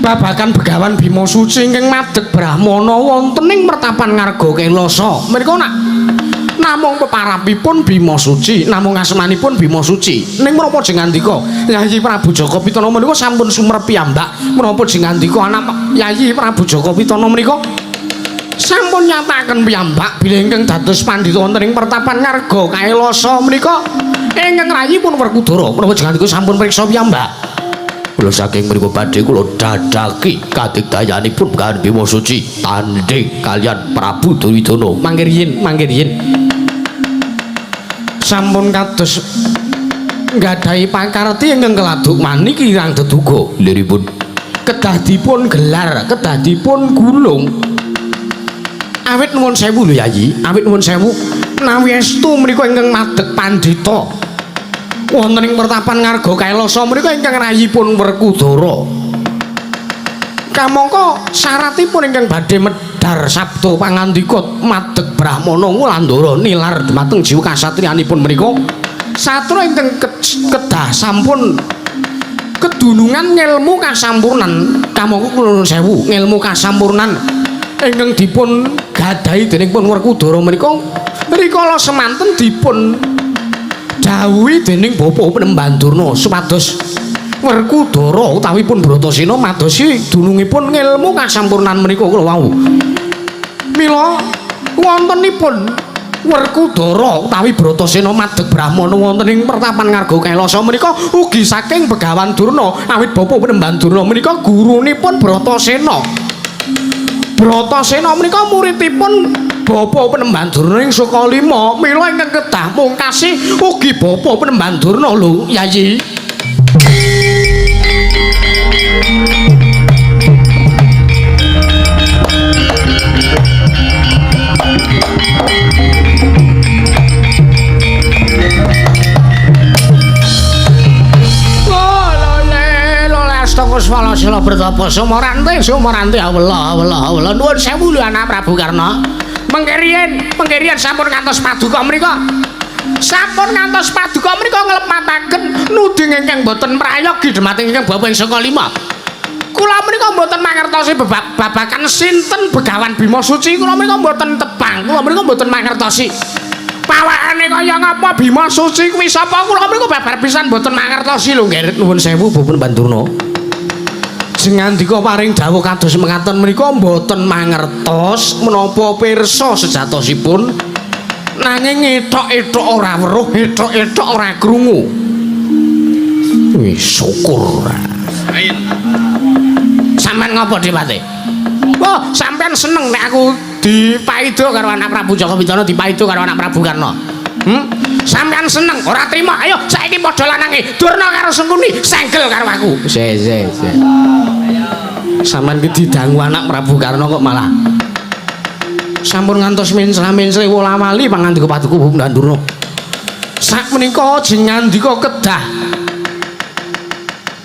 babagan Begawan Bima Suci ingkang madeg Brahmana wonten ing pertapan Ngarga Kailasa menika namung peparapipun Bima Suci namung asmanipun Bima Suci ning menapa jeng ngandika Yayi Prabu Jaka Pitana menika sampun sumerep piyambak menapa jeng ngandika anak Yayi Prabu Jaka Pitana menika sampun nyataken piyambak bilih ingkang dados pandhita wonten ing pertapan Ngarga Kailasa menika ingkang rayipun Werkudara menapa jeng ngandika sampun priksa piyambak kula saking mriku badhe kula dadaki kadigdayanipun Begawan Bima Suci tandhing kalian Prabu Duryudana mangke riyin sampun kados nggadahi pakarti ingkang keladuk maniki kirang deduga liripun kedah dipun gelar kedah dipun gulung awit nuwun sewu lho Yayi awit nuwun sewu nawi estu menika ingkang madeg pandhita wonten ing pertapan Ngarga Kailasa menika ingkang rayipun Werkudara kamangka syaratipun ingkang badhe medhar sabda pangandika madeg Brahmana Ngulandara nilar dhumateng jiwa kasatriyanipun menika satra ingkang kedah sampun kedunungan ngelmu kasampurnan kamangka kula nuwun sewu ngelmu kasampurnan ingkang dipun gadahi dening pun Werkudara menika rikala semanten dipun dawuhi dening Bapa Penemban Durna supados Werkudara utawi pun Bratasena madosi dunungipun ngilmu kasampurnan menika kula wau. Mila wontenipun Werkudara utawi Bratasena madeg Brahmana wonten ing pertapan Ngarga Kailasa menika ugi saking Begawan Durna awit Bapa Penemban Durna menika gurunipun Bratasena. Bratasena menika muridipun Bapa Penemban Durna ing Sukalima mila ingkang kedah mungkasi ugi Bapa Penemban Durna lho Yayi. Kuswala sila bertapa sumarante Allah nuwun sewu lho anak Prabu Karna mengke riyen sampun ngantos paduka mrika nglepataken nuding ingkang boten prayogi dhumateng ingkang Bapak Sukalima kula menika mboten mangertosi babagan sinten Begawan Bima Suci kula menika mboten tepak Kakang, kula mriku mboten mangertosi. Pawakane kaya ngapa Bima Suci kuwi sapa kula mriku babar pisan mboten mangertosi lho nggih. Nuwun sewu Bapak Bandurna. Jengandika paring dawuh kados mekaten menika mboten mangertos menapa pirsa sejatosipun nanging etok-etok ora weruh, etok-etok ora krungu. Wis syukur. Sampeyan ngapa Dewate? Oh, sampeyan seneng nek aku dipaido karo anak Prabu Jaka Wicana dipaido karo anak Prabu Karna. Sampeyan seneng ora trima. Ayo saiki padha lanange Durna karo Sengkuni senggel karo aku. Sampeyan iki didangu anak Prabu Karna kok malah sampun ngantos minsra-minsri wola wali pangandika paduka Bapak Durna. Sakmenika jengandika kedah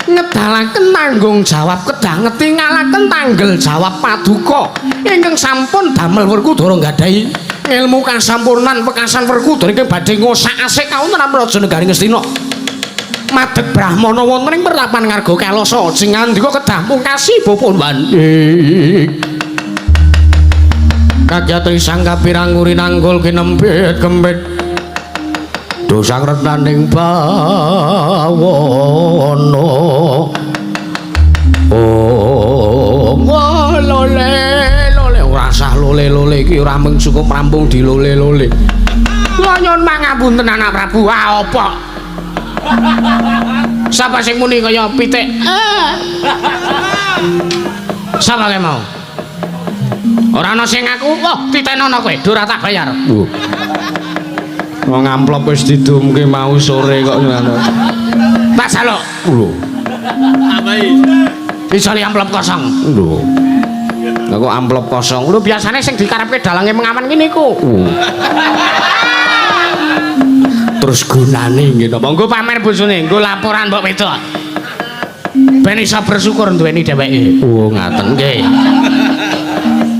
ngedalaken tanggung jawab kedah ngetingalaken tanggel jawab paduka ingkang sampun damel Werkudara nggadahi ilmu kasampurnan pekasan Werkudara ingkang badhe ngosak asik kawonten Raja Negari Ngastina madeg Brahmana wonten ing pertapan Ngarga Kelasa jengandika kedah mungkasi Bapa Banding kagyatri sang kapirang nguri nanggul kinempit kempit dosa retaning bawana lole ora sah lole iki ora mung cukup rampung dilole-lole nyuwun pangapunten anak Prabu apa sapa sing muni kaya pitik sapa ke mau ora ana sing ngaku wah titenono kowe ora tak bayar wong amplop wis didumke mau sore kok ngono. Tak saluk. Lho. Apai? Isale amplop kosong. Lho. Lah kok amplop kosong. Lho biasane sing dikarepke dalange mengaman ngene iku. Terus gunane nggih napa? Nggo pamer bojone, nggo laporan mbok wedok. Ben iso bersyukur duweni dheweke. Oh, ngaten nggih.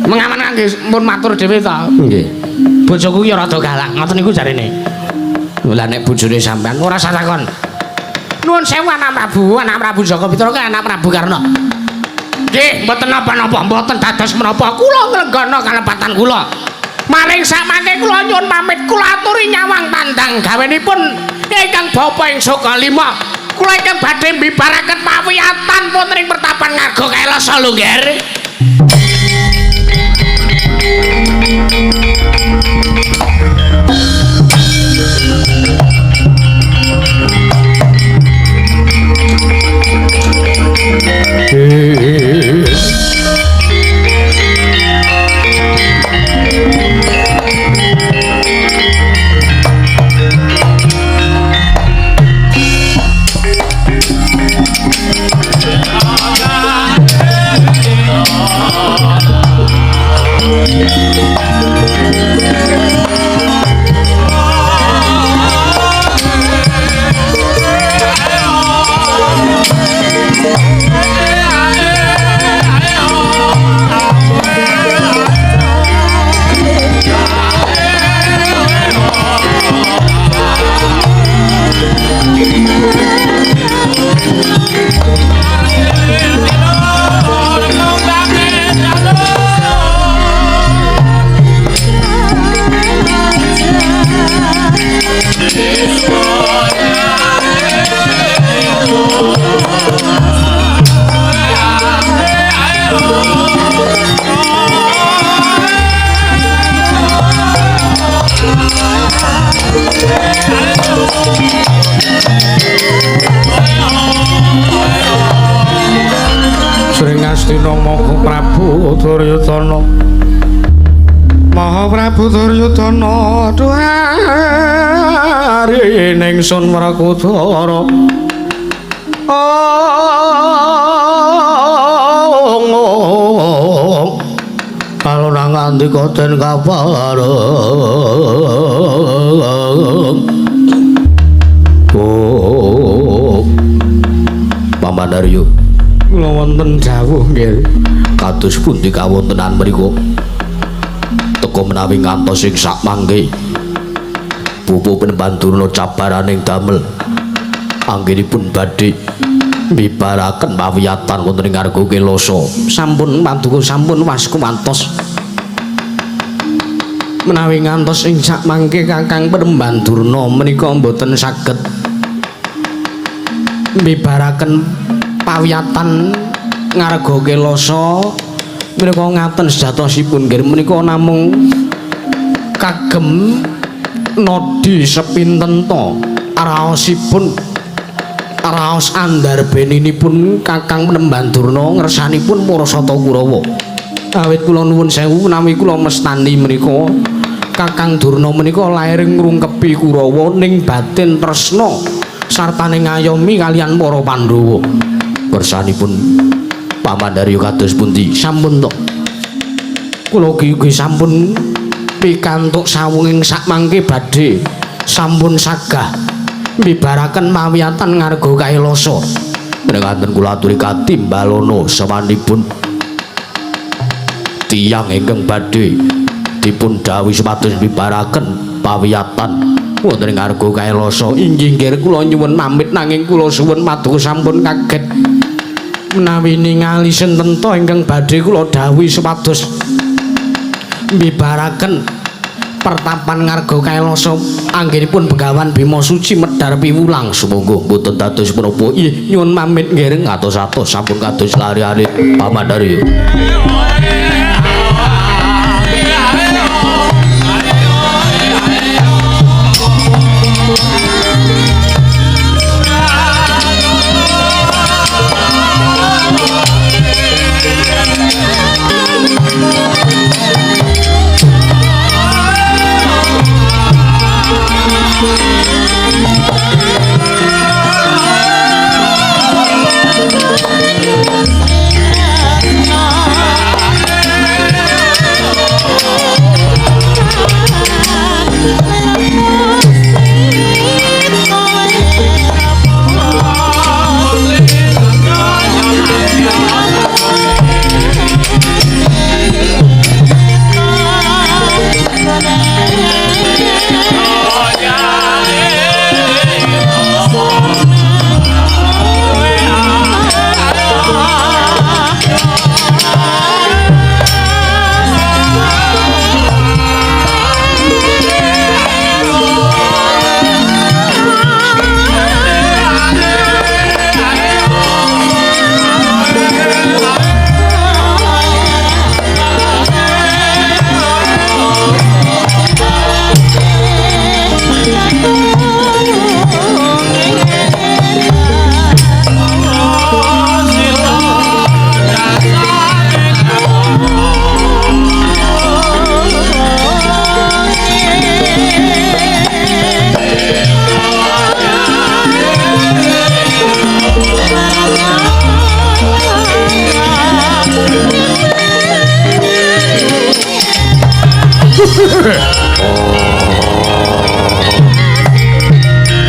Mengaman nggih mun matur dhewe ta. Nggih. Bojoku ki rada galak, ngoten niku jarene. Lah nek bojone sampean ora usah takon. Nuwun sewu anak Prabu Jaka Wicana kan anak Prabu Karna. Nggih, mboten napa-napa, mboten dados menapa kula nglenggana kalepatan kula. Maring samangke kula nyuwun pamit kula aturi nyawang tandang gawenipun ingkang Bapa ing Soka Lima. Kula ingkang badhe mbibaraken pawiyatan wonten ing pertapan Ngarga Kelasa lho nggih. Duryudana Maha Prabu Duryudana duhari ningsun Werkudara kalau nang andika den kapareng Pamandarya kula wonten dawuh nggih kados pundi kawontenan mriku teka menawi ngantos ing sak mangke Bapak Pendurna cabaraning damel anggenipun badhe mibaraken pawiyatan wonten ing Ngarga Kelasa sampun paduka sampun wasku mantos menawi ngantos ing sak mangke Kakang Penemban Durna menika mboten saged mbibaraken pawiyatan ngarga kelasa menika ngaten sejatosipun nggih menika namung kagem nodi sepinten to raosipun raos andarbeninipun Kakang Penemban Durna ngersanipun para Sata Kurawa. Awit kula nuwun sewu menawi kula mestani menika Kakang Durna menika lair ngrungkepi Kurawa ning batin tresna sartane ngayomi kalian para Pandhawa. Kersanipun Pamandarya kados pundi? Sampun to. Kula ugi sampun pikantuk sawunging sakmangke badhe sampun sagah mbibaraken mawiyatan ngarga kailasa. Menawi kula aturi katimbalana sawanipun tiyang ingkang badhe dipun dawuhi supados mbibaraken pawiyatan wonten ing ngarga kailasa. Inggih nggih kula nyuwun pamit nanging kula suwun matur sampun kaget menawi ningali sinten to ingkang badhe kula dawuhi supados mbibaraken pertapan ngarga kailasa anggenipun Begawan Bima Suci medhar piwulang sumangga boten dados menapa. Inggih nyuwun pamit nggih ngatos-atos sampun kados lari-lari Pamandarya.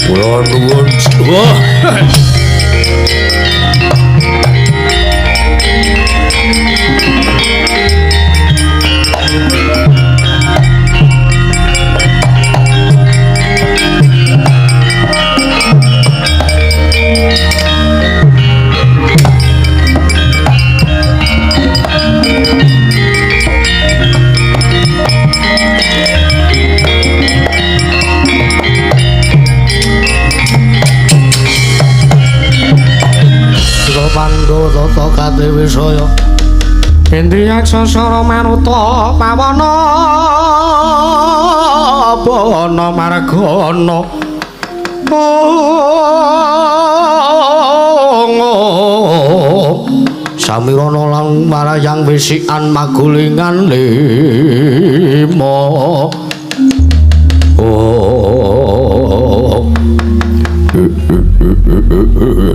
Kula nuwun sewu. Tata Kadewisaya Indriyaksa Sara Maruta Pawana Bana Margana Samirana lan marayang wisikan magulingan lima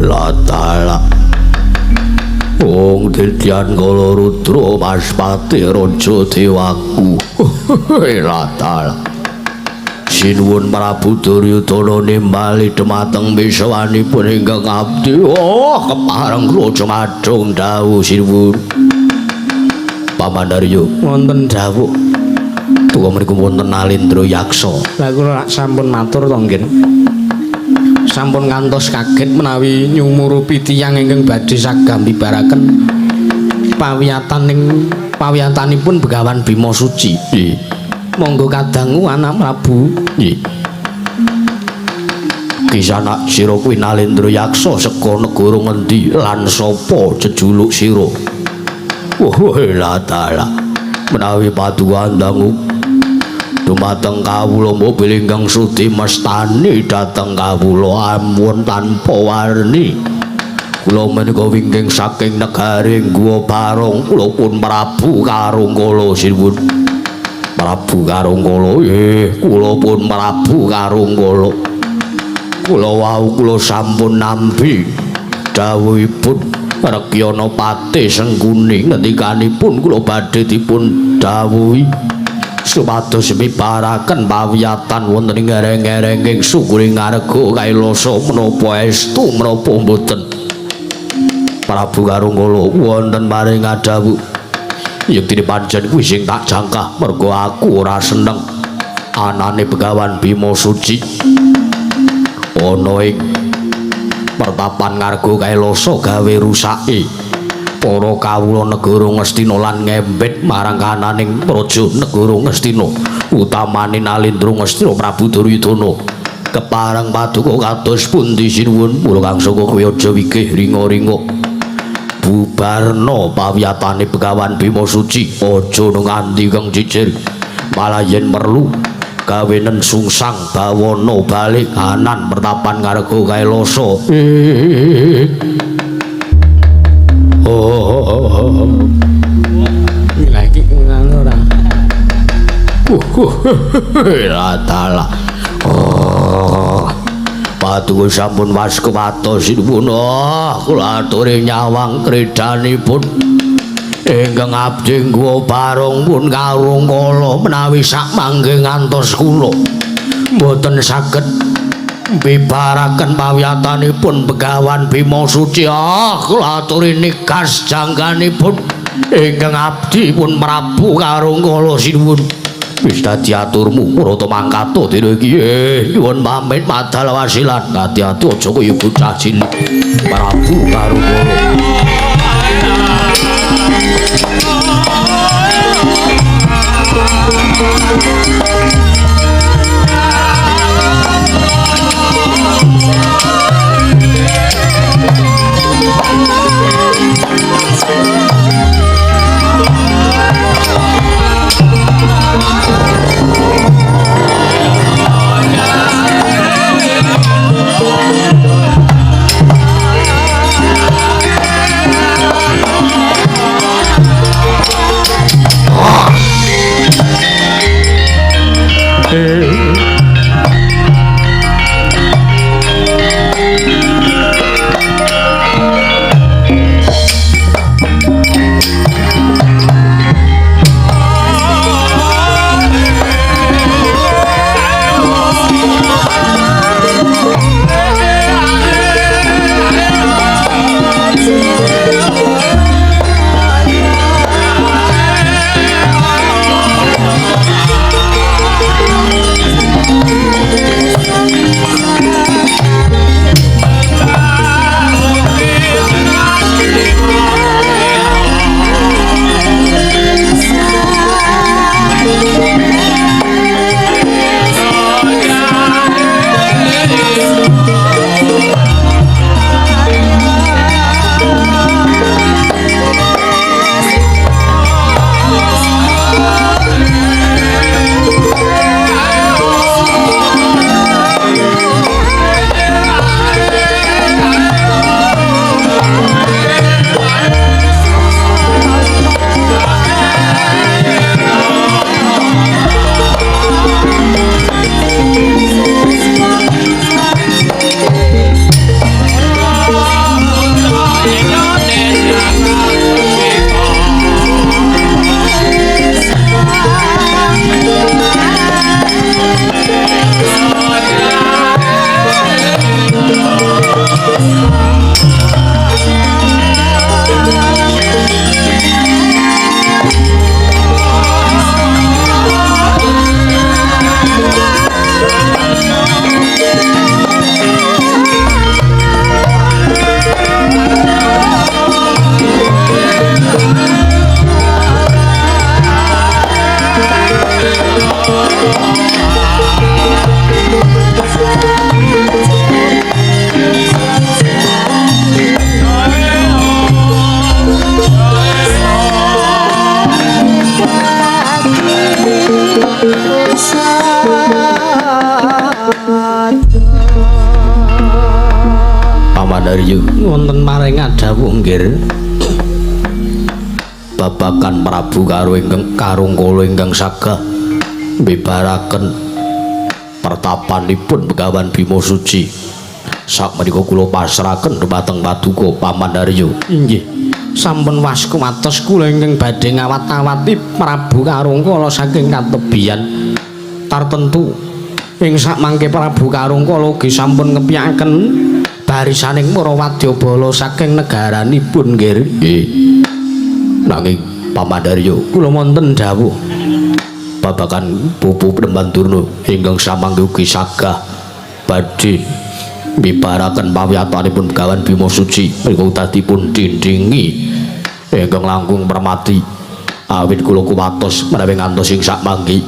latala Wong Dityan Kala Rudra Maspati Raja Dewaku latala Sinuwun Prabu Duryudana nimbali dhumateng bisawanipun ingkang abdi kepareng kula cumadung dawuh sinuwun Pamandarya wonten dawuh tuwa mriku wonten Nalendra Yaksa. Lah kula sampun matur to nggih. Sampun ngantos kaget menawi nyumurupi tiyang ingkang badhe sagah mbibaraken pawiyatanipun Begawan Bima Suci. Monggo kadangku anak Prabu. Nggih. Kisana sira kuwi Nalendra Yaksa saka negara ngendi lan sapa jejuluk sira? Wah, la taala. Menawi paduandangu dumateng kawula mobil ingkang sudi mestani dhateng kawula ampun tanpa warni. Kula menika wingking saking negaring Guwa Barong, kula pun Prabu Karunggala sinuwun. Prabu Karunggala, kula pun Prabu Karunggala. Kula wau kula sampun nampi dawuhipun Rekyana Pati Sengkuni ngendikanipun kula badhe dipun dawuhi supados mibaraken pawiyatan wonten ing ngereng-ngerenging sukuring ngarga kailasa menapa estu menapa mboten. Prabu Karunggala wonten maring adawuh yektine pancen kuwi sing tak jangkah merga aku ora seneng anane Begawan Bima Suci ana ing pertapan ngarga kailasa gawe rusake para kawula negara Ngastina lan ngembet marang kananing praja negara Ngastina utamane Nalendra Ngastina Prabu Duryudana kepareng paduka kados pundi sinuwun kula kang saka kowe aja wigih ringa-ringa bubarna pawiyatane Begawan Bima Suci aja nganti kang jijir malah yen perlu gawe sungsang bawana balik kanan pertapan ngarga kailasa. Lagi ngono ora. Latala. Paduka sampun waskewatos sinuwun. Kula aturi nyawang kredanipun. Ingkang abdi Guwa Barong pun Karunggala menawi sak mangke ngantos kula mboten saged bibaraken pawiyatanipun Begawan Bima Suci. Kula aturi nikas jangkanipun ingkang abdi pun Prabu Karunggala sinuwun. Wis dadi aturmu Rata mangkata dina iki nyuwun pamit madal wasilan ati-ati aja kaya bocah cilik Prabu Karunggala. Pamandaryu wonten maring adhawuh nggih babakan Prabu karo ingkang Karungkala ingkang sagah mbebaraken pertapanipun Begawan Bima Suci. Sakmenika kula pasrahaken dhumateng Paduka Pamandaryu. Inggih. Sampun wasku matos kula ingkang badhe ngawat-awati Prabu Karungkala saking katebian tartentu. Ing sakmangke Prabu Karungkala ugi sampun ngepiyakaken barisaning para wadyabala saking negaranipun nggih. Nanging Pamandaryu kula wonten dawuh babagan Pupu Prembandurna ingkang samangke ugi sagah badhe mbibaraken pawiyatanipun Begawan Bima Suci menika dipun dindingi ingkang langkung permati awit kula kuwatos menawi ngantos ing sakmangke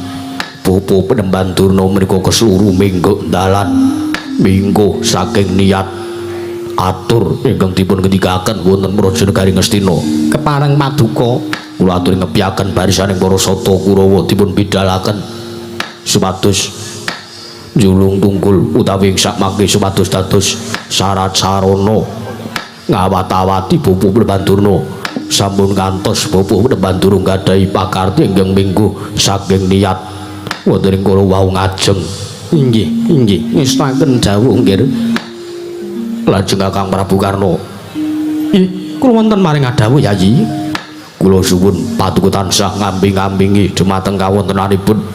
Pupu Prembandurna menika kesluru minggo dalan minggo saking niat atur ingkang dipun ngendikaken wonten Prajanegari Ngastina kepareng paduka kula aturi ngepiaken barisaning para sata Kurawa dipun bidhalaken supados julung tungkul utawi sakmangke supados dados syarat sarana ngawat-awati Pupu Prembandurna sampun kantos Pupu Prembandurna gadhahi pakarti ingkang minggu saking niat wonten ing kala wau ngajeng. Inggih ngestaken dawuh nggih. Lajeng Kakang Prabu Karna kula wonten maring adhawuh Yayi kula suwun paduka tansah ngambing-ambingi dhumateng kawontenanipun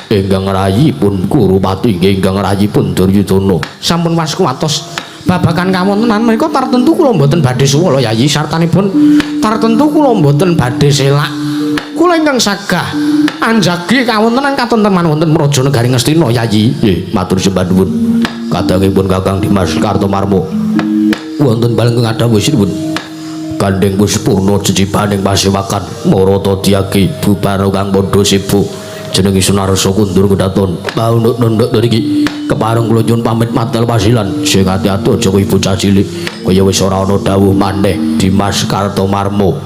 ingkang rayipun Kurupati ingkang rayipun Duryudana sampun wasku watos babagan kawontenan menika tartentu kula mboten badhe suwala Yayi sartanipun tartentu kula mboten badhe selak kula ingkang sagah anjagi kawontenan katon teman wonten Prajanegari Ngastina Yayi. Nggih matur sembah nuwun kadangipun Kakang Dimas Kartomarmo wonten balengking adhawuh sinipun gandeng puspurna jecibaning pasewakan marata diaki bubara kang padha sibuk jenenge Sunarsa kundur kedaton nduk niki kepareng kula nyuwun pamit matel pasilan sing ati-ati aja kaya bocah cilik kaya wis ora ana dawuh maneh Dimas Kartomarmo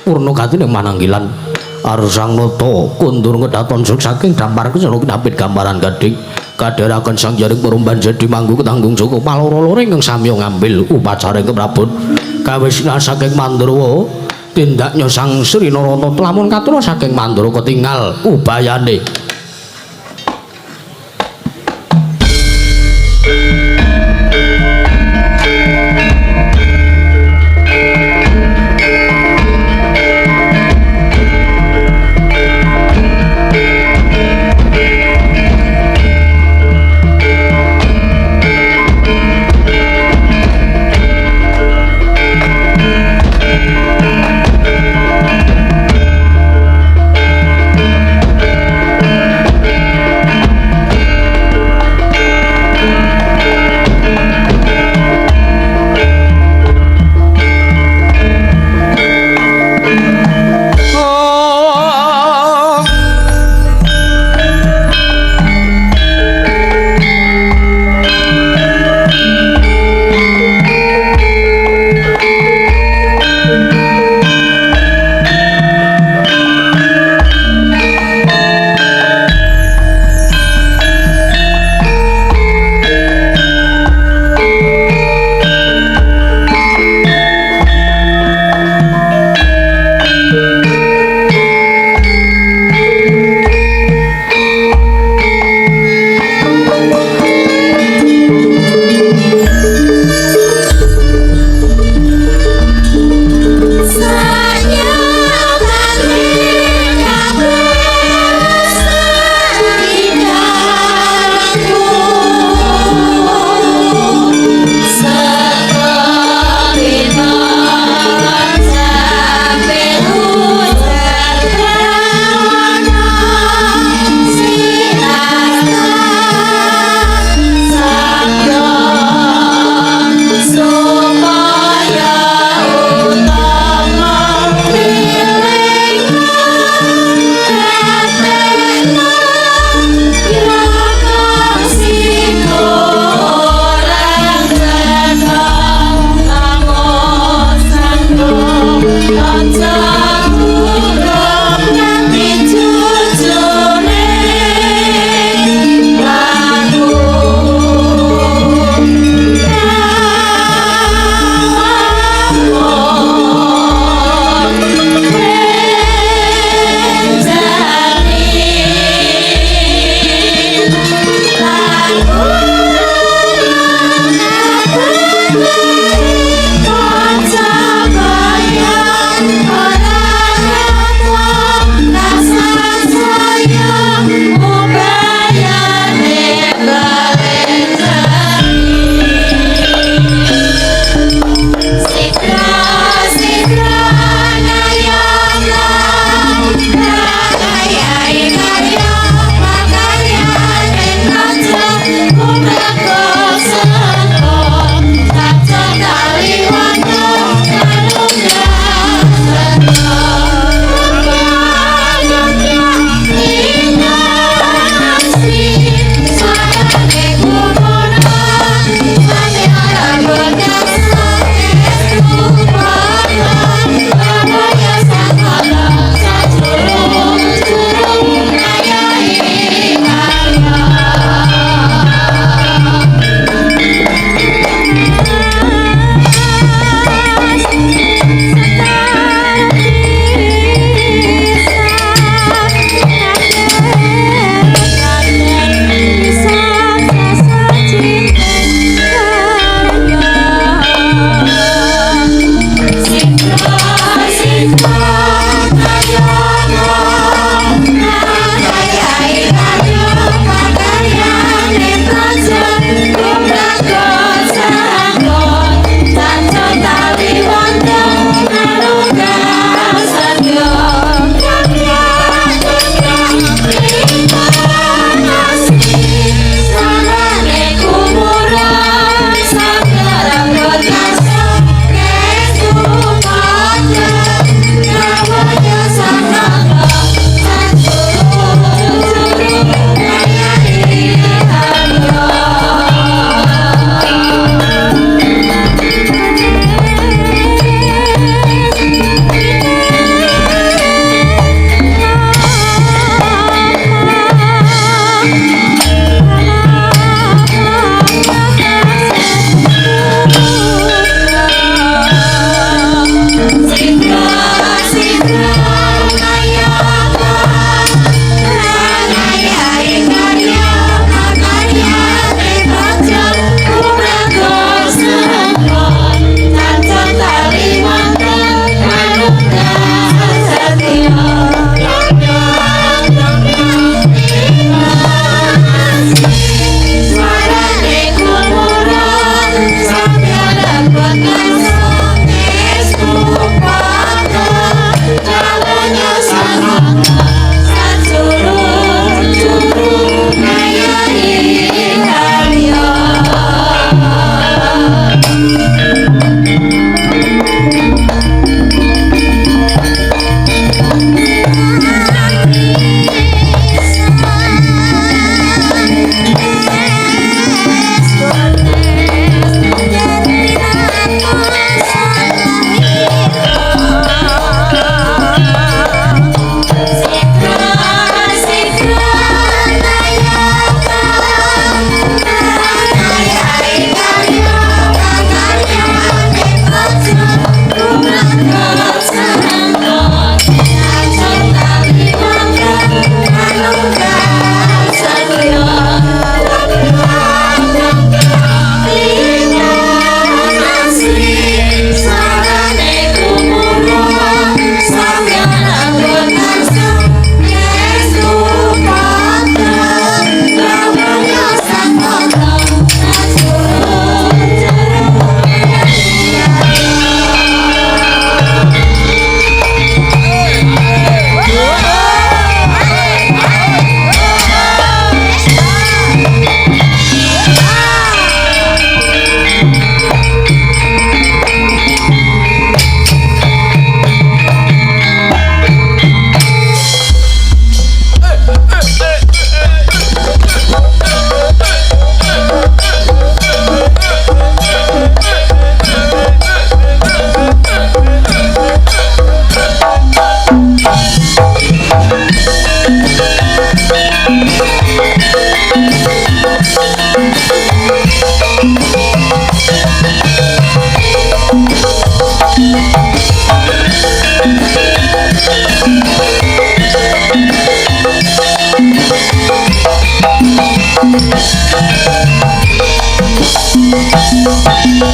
purna katine mananggilan Arsang Nata kundur kedaton saking dampar kesana kinapit gambaran gading kadharaken sang jaring perumban jadi manggu ketanggung Joko paloro-loro ingkang samya ngambil upacara keprabon kawisinan saking Mandurawa tindaknya sang Sri Narata lamun katura saking Mandura ketinggal ubayane.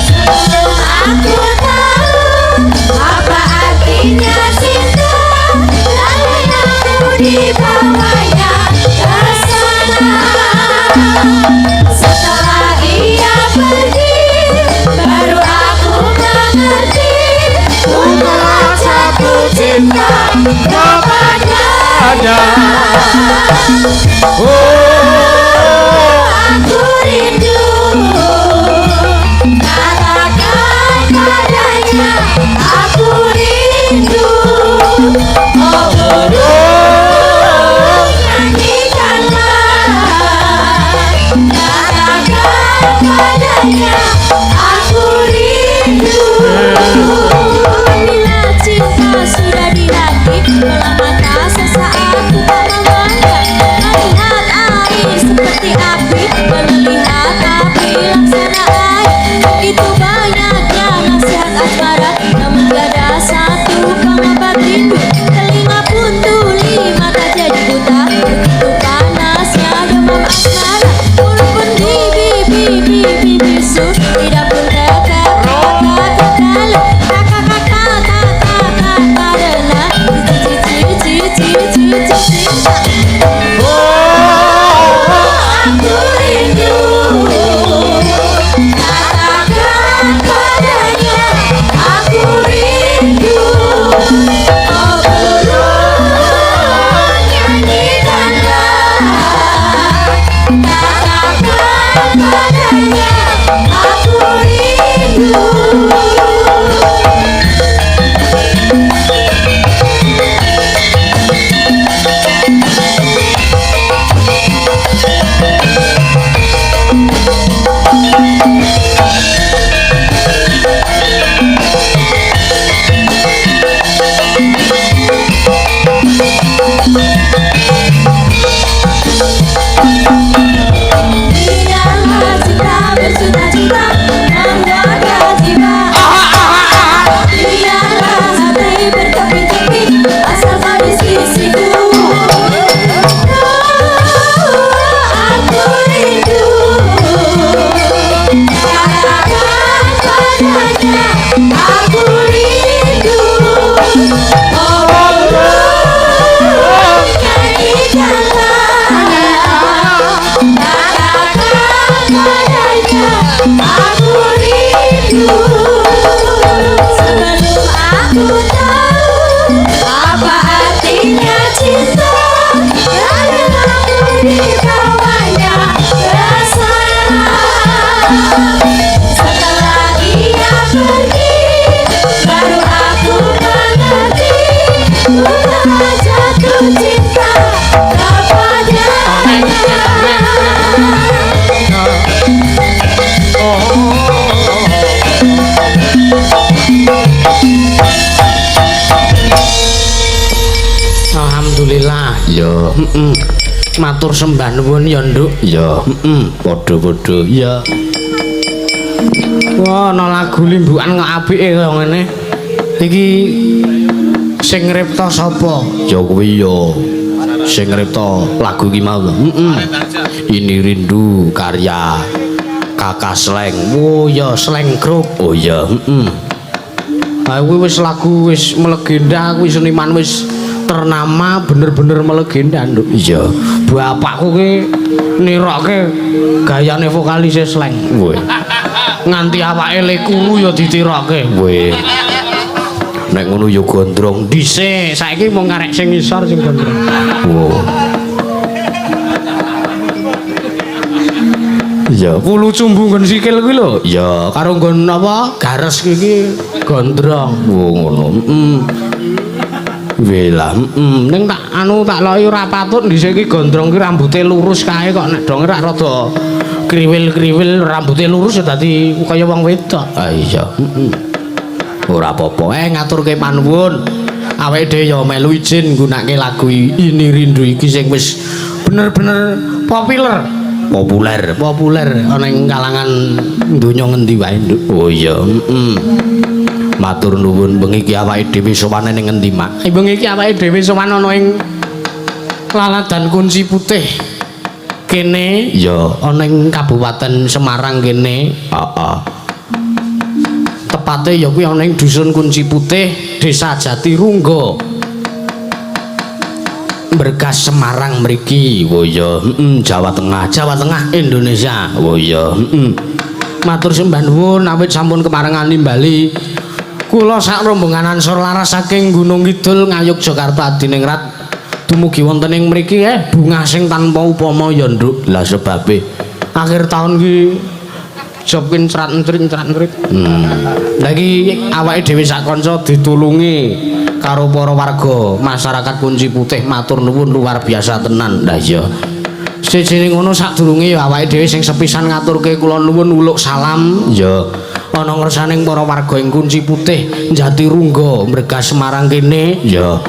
Aku tahu apa artinya cinta, lalu aku dibawanya ke sana. Setelah ia pergi, baru aku mengerti untuk jatuh cinta kepadanya. Aku rindu, katakan padanya, aku rindu. Oh burung, nyanyikanlah, katakan padanya, aku rindu. Bila cinta sudah diraki, bola mata sesaat ku tak memandang, melihat air seperti api, melihat api laksana air. Begitu banyaknya nasihat asmara, namun tiada satu pengobat rindu. Telinga pun tuli, mata jadi buta, begitu panasnya demam asmara. Mulut pun bibi bisu, tidak pun tetap kata kekal. Karena cinta. Aku rindu, katakan padanya, aku rindu. Oh burung, nyanyikanlah, katakan padanya, aku rindu. Biarlah cinta bersuka-cita menggoda jiwa. Biarlah hati berkepit-kepit asal kau di sisiku. Aku rindu, katakan padanya, aku rindu. Oh burung, nyanyikanlah, katakan padanya, aku rindu. Sebelum aku tahu apa artinya cinta, lalu aku dibawanya ke sana. Setelah ia pergi, baru aku mengerti untuk jatuh cinta kepadanya. Alhamdulillah. Ya, Matur sembah nuwun ya, Nduk. ya, padha-padha ya. Wah, ana lagu limbukan kok apike kaya ngene. Iki sing ngripta sapa? Ya kuwi ya sing ngripta lagu iki mau. Ini rindu karya Kakak Sleng. Oh ya, Sleng Group. Oh ya, Ah kuwi wis lagu wis melegenda, kuwi seniman wis ternama, bener-bener melegenda, Nduk. iya. Bapakku ki nirokke gayane vokalis Sleng. Woi, Nganti awake lekuru ya ditirokke. woi. Nek ngono ya gondrong. Dhisik, saiki mung karek sing ngisor sing gondrong. Wow. Ya, Pulu cumbu nggon sikil kuwi lho. ya. Karo nggon apa? Gares iki gondrong. Wo ngono. Wela, Ning tak anu tak loyo ora patut dhisik iki gondrong ki rambuté lurus kae kok nek dong ora rada kriwil-kriwil rambuté lurus ya dadi kaya wong wedok. ah iya. Ora apa-apa, ngaturke panuwun. Awake dhewe ya melu izin nggunakake lagu Ini Rindu iki sing wis bener-bener populer ana ing kalangan donya ngendi wae Nduk. Oh iya, matur nuwun bengi iki awake dhewe sowan ning ngendi, Mak? Bengi iki awake dhewe sowan ana ing Laladan Kunci Putih kene Ya, ana ing Kabupaten Semarang kene. heeh. Tepate ya kuwi ana ing Dusun Kunci Putih, Desa Jatirungga. Berkas Semarang mriki. Oh iya, Jawa Tengah Indonesia. Oh iya, Matur sembah nuwun awit sampun keparengan nimbali kula sak rombongan ansor laras saking Gunung Kidul Ngayuk Jakarta Adiningrat dumugi wonten ing mriki bunga sing tanpa upama ya Nduk. Lah sebabe Akhir tahun ki job ki ncrat-ncrit. Lah iki awake dhewe sak kanca ditulungi karo para warga masyarakat Kunci Putih, matur nuwun luar biasa tenan. lah iya. Sejene ngono sadurunge ya awake dhewe sing sepisan ngaturke kula nuwun uluk salam Ya, ana ngersaning para warga ing Kunci Putih, Jatirungga, Berkas Semarang kene. ya.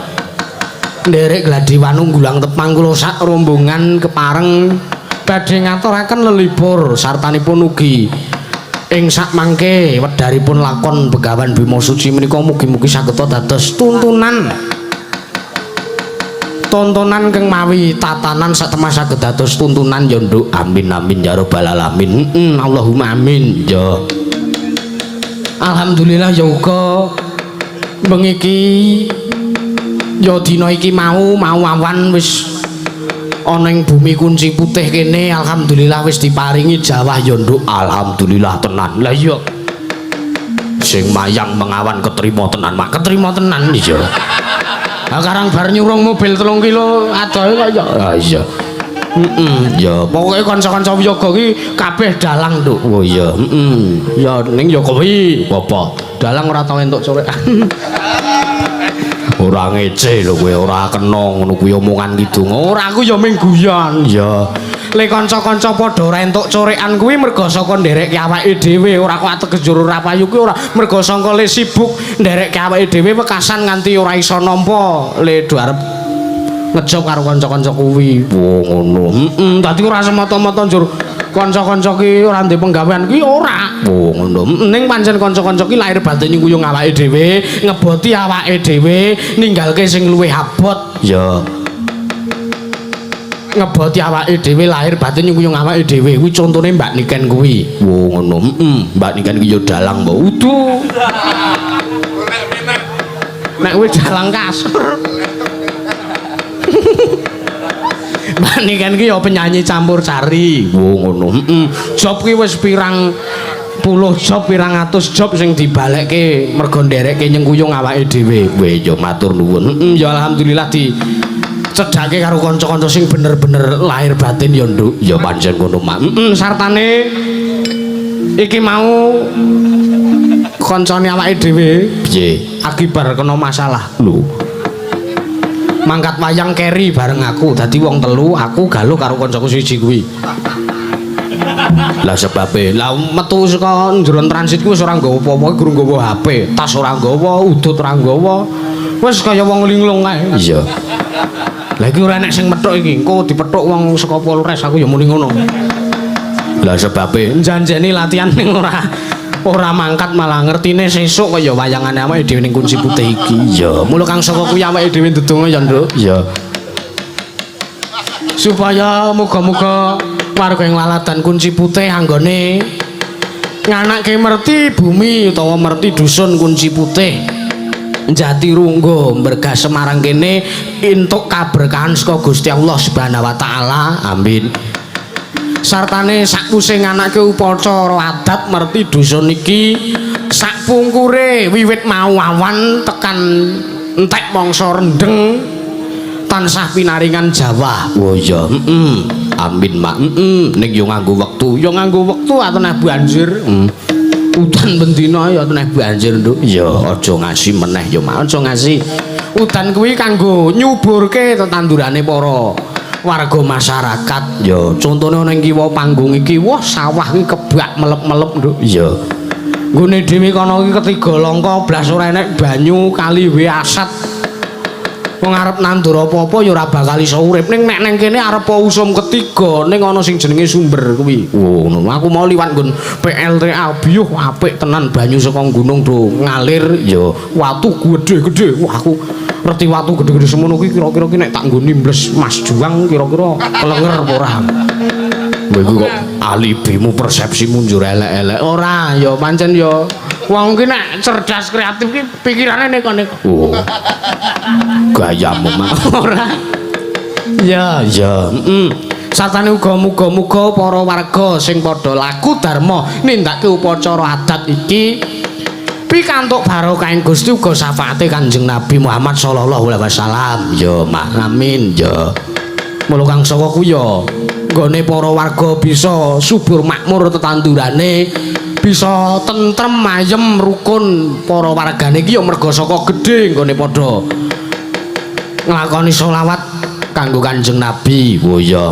Nderek Gladiwanu Gulang Tepang kula sak rombongan kepareng badhe ngaturaken lelipur sartanipun ugi ing sak mangke wedharipun lakon Begawan Bima Suci menika mugi-mugi saged dados tontonan kang mawi tatanan satemah saged dados tuntunan ya Nduk. Amin amin ya rabbal alamin. Allahumma amin. Ya, Alhamdulillah ya uga bengi iki ya dina iki mau awan wis ana ing bumi Kunci Putih kene alhamdulillah wis diparingi jawah ya Nduk. alhamdulillah tenan. Lah iya. Sing mayang mengawan ketrima tenan, Mak. Ketrima tenan iya. Lah karang bar nyurung mobil 3 kilo adohe kok ya. Ah iya. Ya, Pokoke kanca-kanca wiyaga iki kabeh dalang Nduk. oh iya. Ya ning ya kuwi Apa? dalang ora tau entuk corekan. Ora ngece lho kowe, ora kena ngono kuwi omongan kidung. Ora aku ya ming guyon. Ya, Le kanca-kanca padha ora entuk corekan kuwi merga saka nderekke awake dhewe, ora kok ateges jur ora payu kuwi ora merga saka le sibuk nderekke awake dhewe wekasan nganti ora iso nampa le do arep ngejob karo kanca-kanca kuwi. oh ngono. Dadi ora semata-mata njur kanca-kanca ki ora ndek penggawean ki ora. Oh ngono. Ning pancen kanca-kanca ki lahir batin nyuyung awake dhewe, ngeboti awake dhewe, ninggalke sing luwih abot. Ya, Ngeboti awake dhewe lahir batin nyuyung awake dhewe. Kuwi contone Mbak Niken kuwi. oh ngono. Mbak Niken ki yo dalang mbok. Udu. Nek kuwi dalang kasur. Mbak Niken ki ya penyanyi campur sari. Oh ngono. Job ki wis pirang puluh job, pirang atus job sing dibalekke mergo nderekke nyengkuyung awake dhewe. Weh yo matur nuwun. Ya alhamdulillah di cedhake karo kanca-kanca sing bener-bener lahir batin ya Nduk. Ya pancen ngono, Mak. Sartane iki mau kancane awake dhewe Piye? akibar kena masalah. Lho. Mangkat wayang keri bareng aku, dadi wong telu, aku Galuh karo kancaku siji kuwi. Lah sebabe Lah metu saka njero transit kuwi wis ora nggawa apa-apa, guru nggawa HP, tas ora nggawa, udut ora nggawa. Wis kaya wong linglung kae. iya. Lah iki ora enek sing methuk iki, engko dipethuk wong saka Polres aku ya muni ngono. Lah sebabe Janjeni latihan ning ora mangkat malah ngertine sesuk kaya wayangane awake dhewe ning Kunci Putih iki. ya, Mula kang saka kuwi awake dhewe ndedonga ya Nduk. ya. Supaya muga-muga warga ing Laladan Kunci Putih anggone nganake merti bumi utawa merti dusun Kunci Putih Jatirungga Bergas Semarang kene entuk kaberkahan saka Gusti Allah Subhanahu wa taala. Amin. Sartane sakuse nganake upacara adat merti dusun iki sakpungkure wiwit mau awan tekan entek mangsa rendeng tansah pinaringan Jawa. Oh iya. Amin, Mak. Ning yo nganggo wektu, ateneh banjir. Udan bendina ya ateneh banjir, Nduk. Ya aja ngasi meneh ya, Mak. Aja ngasi. Udan kuwi kanggo nyuburke tetandurane para warga masyarakat. Ya, Contone ana ing kiwa panggung iki, wah sawah iki kebak melep-melep, Nduk. ya. Nggone dhewe kono iki ketiga langka blas ora enek banyu kali we asat. wong arep nandur apa-apa ya ora bakal iso urip ning nek nang kene arep usum ketiga ning ana sing jenenge sumber kuwi. Ngono. Aku mau liwat nggon PLTA biuh apik tenan banyu saka gunung do ngalir ya watu gedhe-gedhe. Wah aku ngerti watu gedhe-gedhe semono kuwi kira-kira ki nek tak nggo nimbles Mas Juang kira-kira kelenger apa ora. Kowe kok alibimu persepsimu njur elek-elek. Ora ya pancen ya wong ki nek cerdas kreatif ki pikirane neko-neko. Oh. Gayamu mah. Ora. Ya, Satane uga muga-muga para warga sing padha laku dharma nindakake upacara adat iki pikantuk barokahing Gusti uga syafaate Kanjeng Nabi Muhammad sallallahu alaihi wasallam. Ya, Mak. Amin, ya. Mula kang saka ku ya nggone para warga bisa subur makmur tetandurane, bisa tentrem ayem rukun para wargane iki ya merga saka gedhe nggone padha nglakoni selawat kanggo Kanjeng Nabi. Oh ya,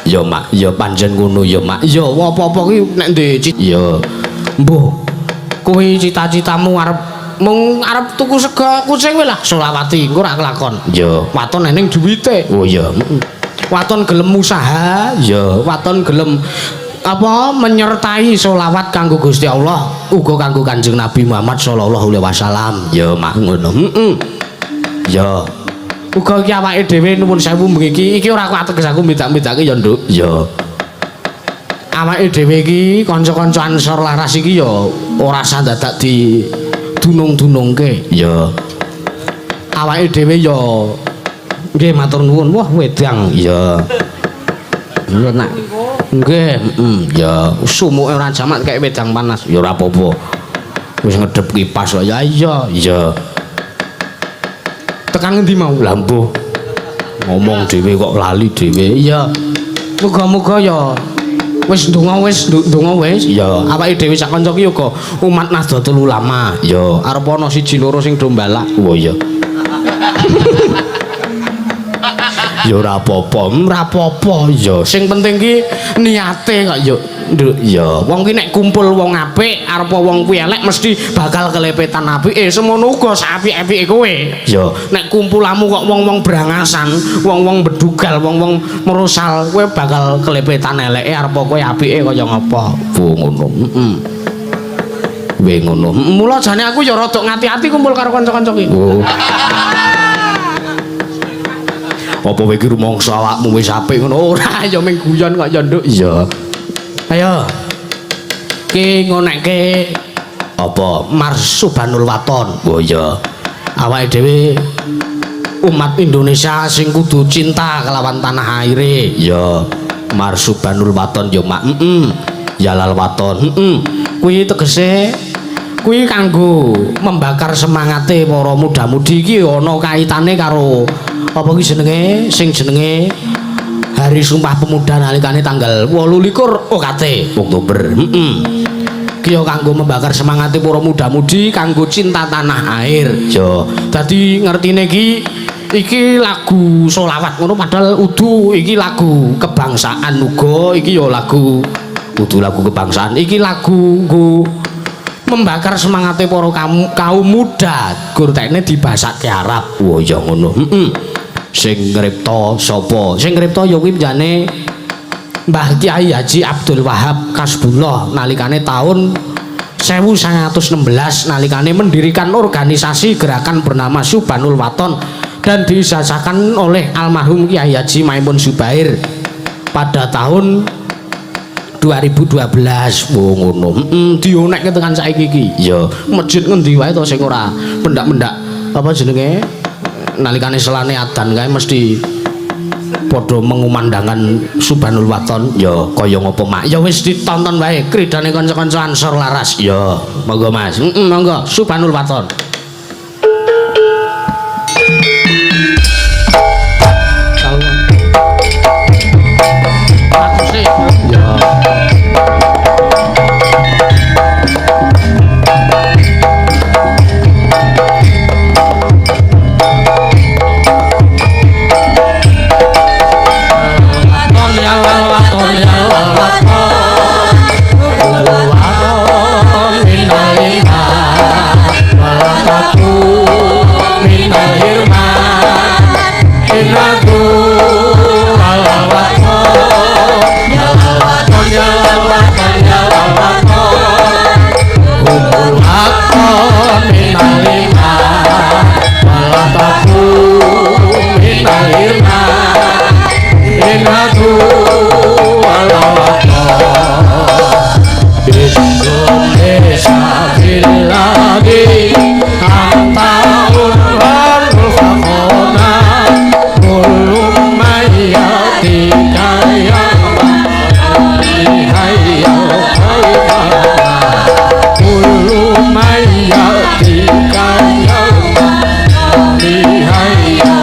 Ya Mak, ya pancen ngono ya Mak. Ya apa-apa ki nek ndek Ya. mbuh kowe cita-citamu arep mung arep tuku sega kucing wae lah selawati engko ora kelakon. Ya. Waton eneng duwite. Oh ya. Waton gelem usaha, Ya. waton gelem apa menyertai sholawat kanggo Gusti Allah uga kanggo Kanjeng Nabi Muhammad sallallahu alaihi wasallam. Ya Mak ngono. Ya. Uga iki awake dhewe nuwun sewu mbengi iki ora kuateges aku medak-medake ya Nduk. Ya. Awake dhewe iki kanca-kanca Ansor Laras iki ya ora sah dadak di dunung-dunungke. Ya. Awake dhewe ya nggih matur nuwun. Wah wedang. Ya. Iya nak. Nggih, ya sumuke ora jamak kayak wedang panas. Ya ora apa-apa. Wis ngedep kipas kok. Ya iya. Ya. Tekan ngendi mau? Lampu. Ngomong dhewe kok lali dhewe. Iya. Muga-muga ya wis ndonga wis. Ya. Awake dhewe sak kanca ki uga umat Nahdlatul Ulama. Ya. Arep ana siji loro sing do mbalak. Oh ya. Ya ora apa-apa. Ora apa-apa ya. Sing penting ki niate kok ya. Nduk. Ya. Wong ki nek kumpul wong apik arep wong kuwi elek mesti bakal kelepetan apike. Semono uga saapik-apike kowe. Ya. Nek kumpulamu kok wong-wong brangasan, wong-wong bedugal, wong-wong merusal, kowe bakal kelepetan eleke arep kowe apike kaya ngapa. Oh ngono. Weh ngono. Mula jane aku ya rada ngati-ati kumpul karo kanca-kanca ki. Oh. Apa kowe iki rumangsa awakmu wis apik ngono? Ora ya ming guyon kok ya Nduk. Iya. Ayo. Ki ngonekke Apa? Mars Subhanul Waton. Oh iya. Awake dhewe umat Indonesia sing kudu cinta kelawan tanah aire. Ya. Marsubanul Waton ya Mak. Yalal Waton. Kuwi tegese kuwi kanggo membakar semangate para muda-mudi iki ana kaitane karo apa ki jenenge sing jenenge Hari Sumpah Pemuda nalikane tanggal 28 Oktober. Ki yo kanggo membakar semangate para muda-mudi kanggo cinta tanah air. Ya. Dadi ngertine iki lagu sholawat ngono padahal udu iki lagu kebangsaan uga iki yo lagu Kudu lagu kebangsaan. iki lagu nggo membakar semangate para kaum muda gur tekne dibasake Arab. Oh ya ngono. Sing ngripta sapa? Sing ngripta ya kuwi jane Mbah Kyai Haji Abdul Wahab Kasbullah nalikane tahun 1916 nalikane mendirikan organisasi gerakan bernama Subhanul Waton dan diisahkan oleh almarhum Kyai Haji Maimun Zubair pada tahun 2012. Oh ngono. Dionekke tekan saiki iki. Ya. Masjid ngendi wae to sing ora pendak-pendak apa jenenge nalikane selane adzan kae mesti padha mengumandangkan Subhanul Waton. Ya. Kaya ngopo Mak? Ya wis ditonton wae kridane kanca-kanca Ansor Laras. Ya. Monggo Mas. Monggo Subhanul Waton. mayati kaya hayya kullu mayati kaya hayya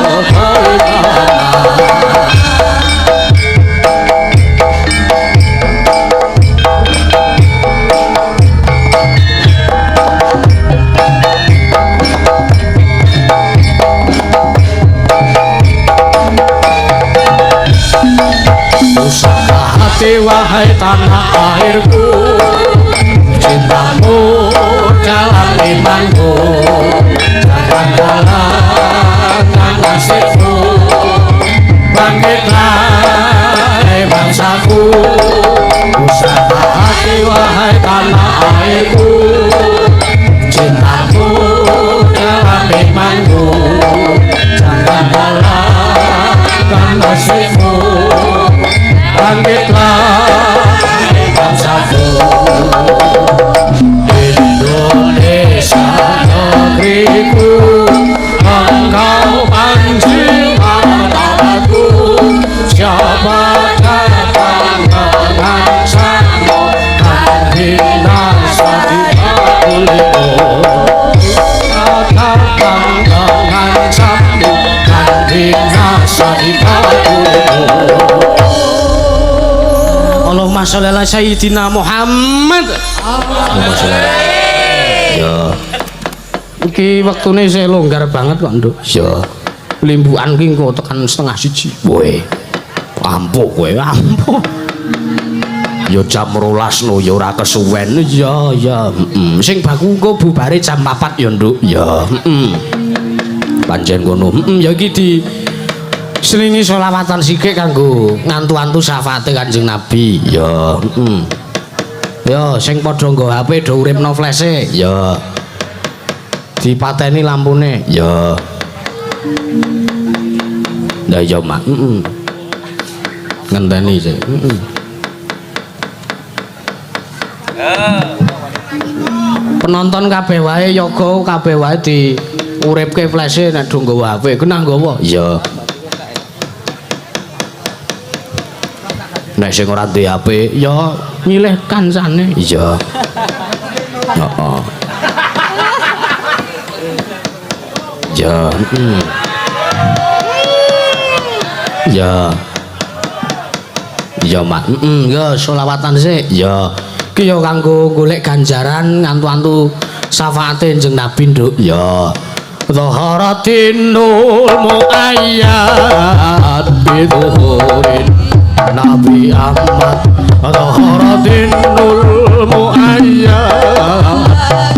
Pusaka hati wahai tanah airku, cintamu dalam imanku, jangan kalah nasibku, bangkitlah hai bangsaku. Pusaka hati wahai tanah airku, cintamu dalam imanku, jangan kalah nasibku. Bangkitlah bangsaku Indonesia negeriku, engkau panji mataku, siapa datang mengancammu, kan binasa di kulitmu. Datang mengancammu, kan binasa di kulitmu. Allahumma sholli ala sayyidina Muhammad. Allahumma sholli ala. Ya. Iki wektune saya longgar banget kok, Nduk. Ya. Limbukan ki engko tekan setengah siji. Woe. Ampuk kowe, ampuk. Ya jam 12 no ya ora kesuwen. Ya, ya. Sing baku engko bubare jam 4 ya, Nduk. Ya, Pancen ngono. Ya iki di selingi sholawatan sikik kanggo ngantu-antu syafaate Kanjeng Nabi. Ya, ya sing padha nggo HP do uripno flashe. Ya. Dipateni lampune. Ya. Lah ya, Mak. Ngenteni sik. Penonton kabeh wae yoga kabeh wae di uripke flashe nek do nggawa HP. Kena nggawa? Ya. Nek sing ora duwe HP ya milih kancane. Iya. Heeh. Ya. Ya. Ya, Mak. Ya selawatan sik. Ya. Ki ya kanggo golek ganjaran ngantu-antu syafaate Kanjeng Nabi, Nduk. Ya. Zaharatinul muayyad bidhuhurin Nabi Ahmad Zaharatinul muayyad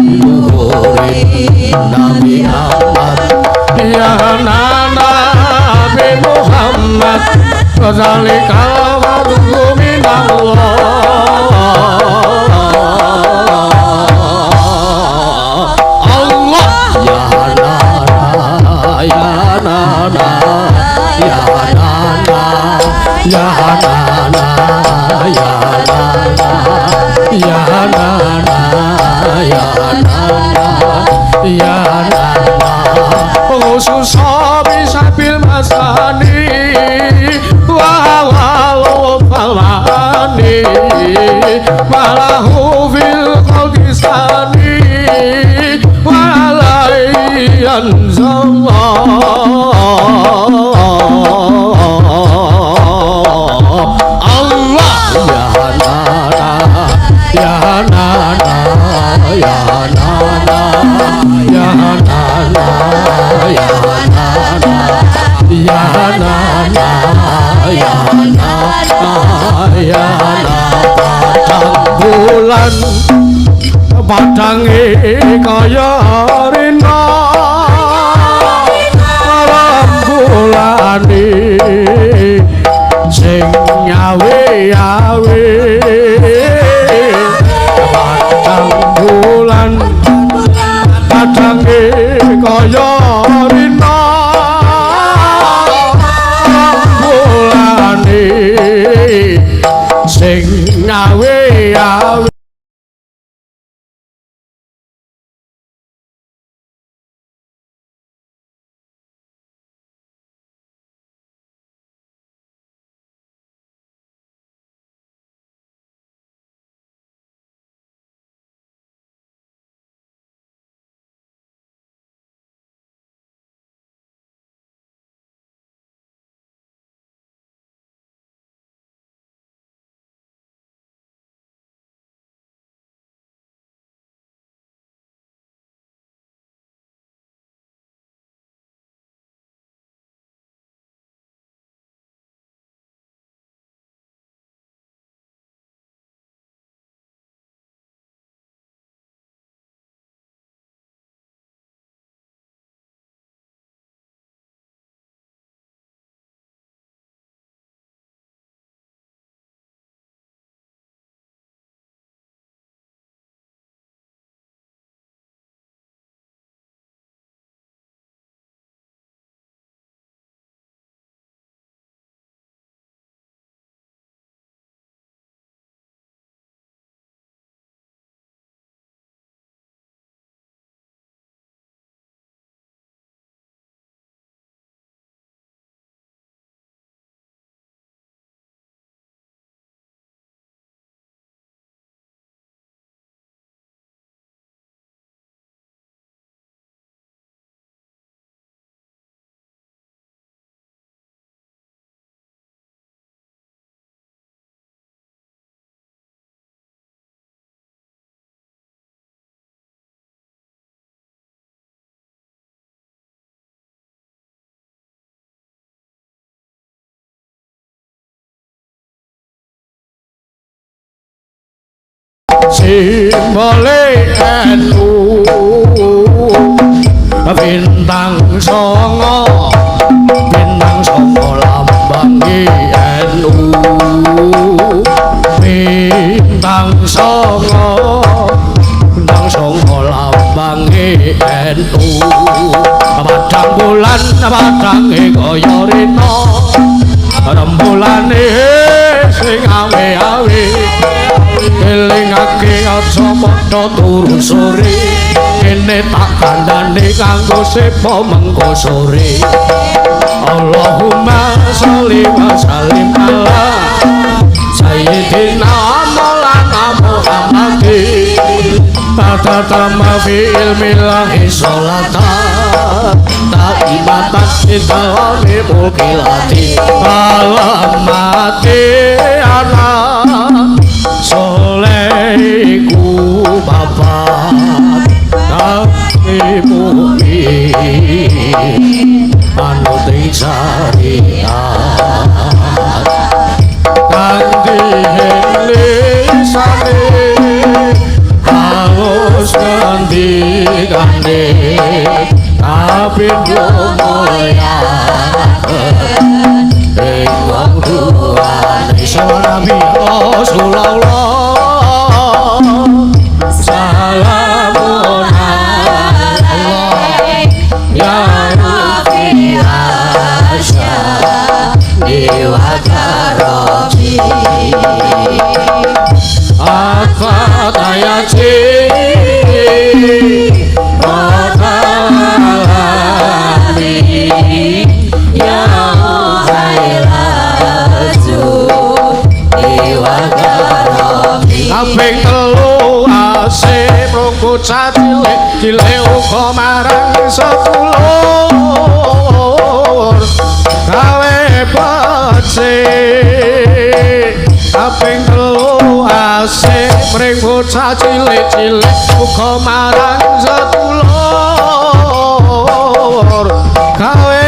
bidhuhurin Nabi Ahmad ya Nabi Muhammad Zalikal fadlu minallah Allah ya Nana ya Nana ya Nana ya Nana ya Nana ya Nana ya Nana ya Nana khusus sabil masani wa walau falani walahu fil qalbisani walaiyan Allah ya Nana ya Nana ya Nana ya Nana ya Nana ya Nana ya Nana ya Nana padang bulan padange kaya rina rembulane sing nyawe-awe padang bulan padange kaya rina rembulane sing nyawe-awe simbole NU bintang songo lambang NU bintang songo lambang NU padang bulan padang kaya rena rembulan sing awe-awe elingake aja padha turu sore kene tak kandhane kanggo sepo mengko sore Allahumma sholli wa sallim ala sayyidina maulana Muhammadin tatama fi ilmillahi sholatan taibatan idalami mukilati alamati anak soleku bapak tapi mu'min anut syariat kanthi lisane halus ngendikane tapi moya wong tuane salabi Rasulullah salamun alaihi ya Rabbi asya wa karabi apa ayati kaping telu asih mrungku cilik uga marang sedulur gawe becik kaping telu asih mrungku cilik uga marang sedulur gawe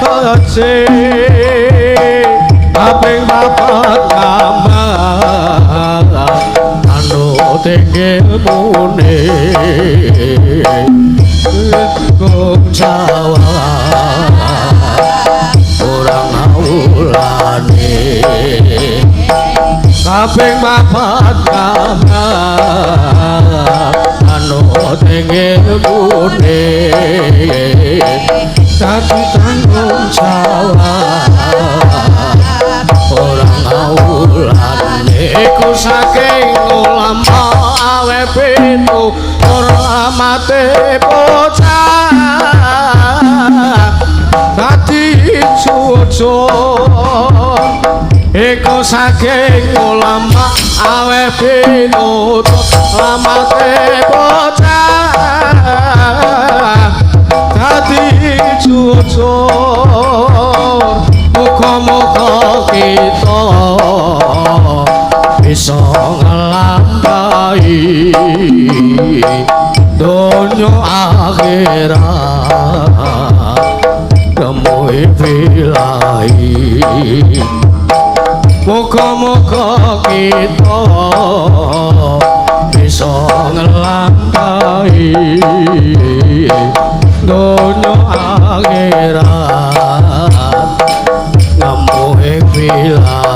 becik kaping papat tenggel mune kong Jawa orang aulane kaping papat anu tenggel mune dadi tanggung jawab orang aulane iku saking ulama awe pitu rahmate bocah dadi jujur iku saking ulama awe pitu rahmate bocah dadi jujur muga-muga kita bisa ngelampahi donya akhirat temui bilahi muga-muga kita bisa ngelampahi donya akhirat temui bilahi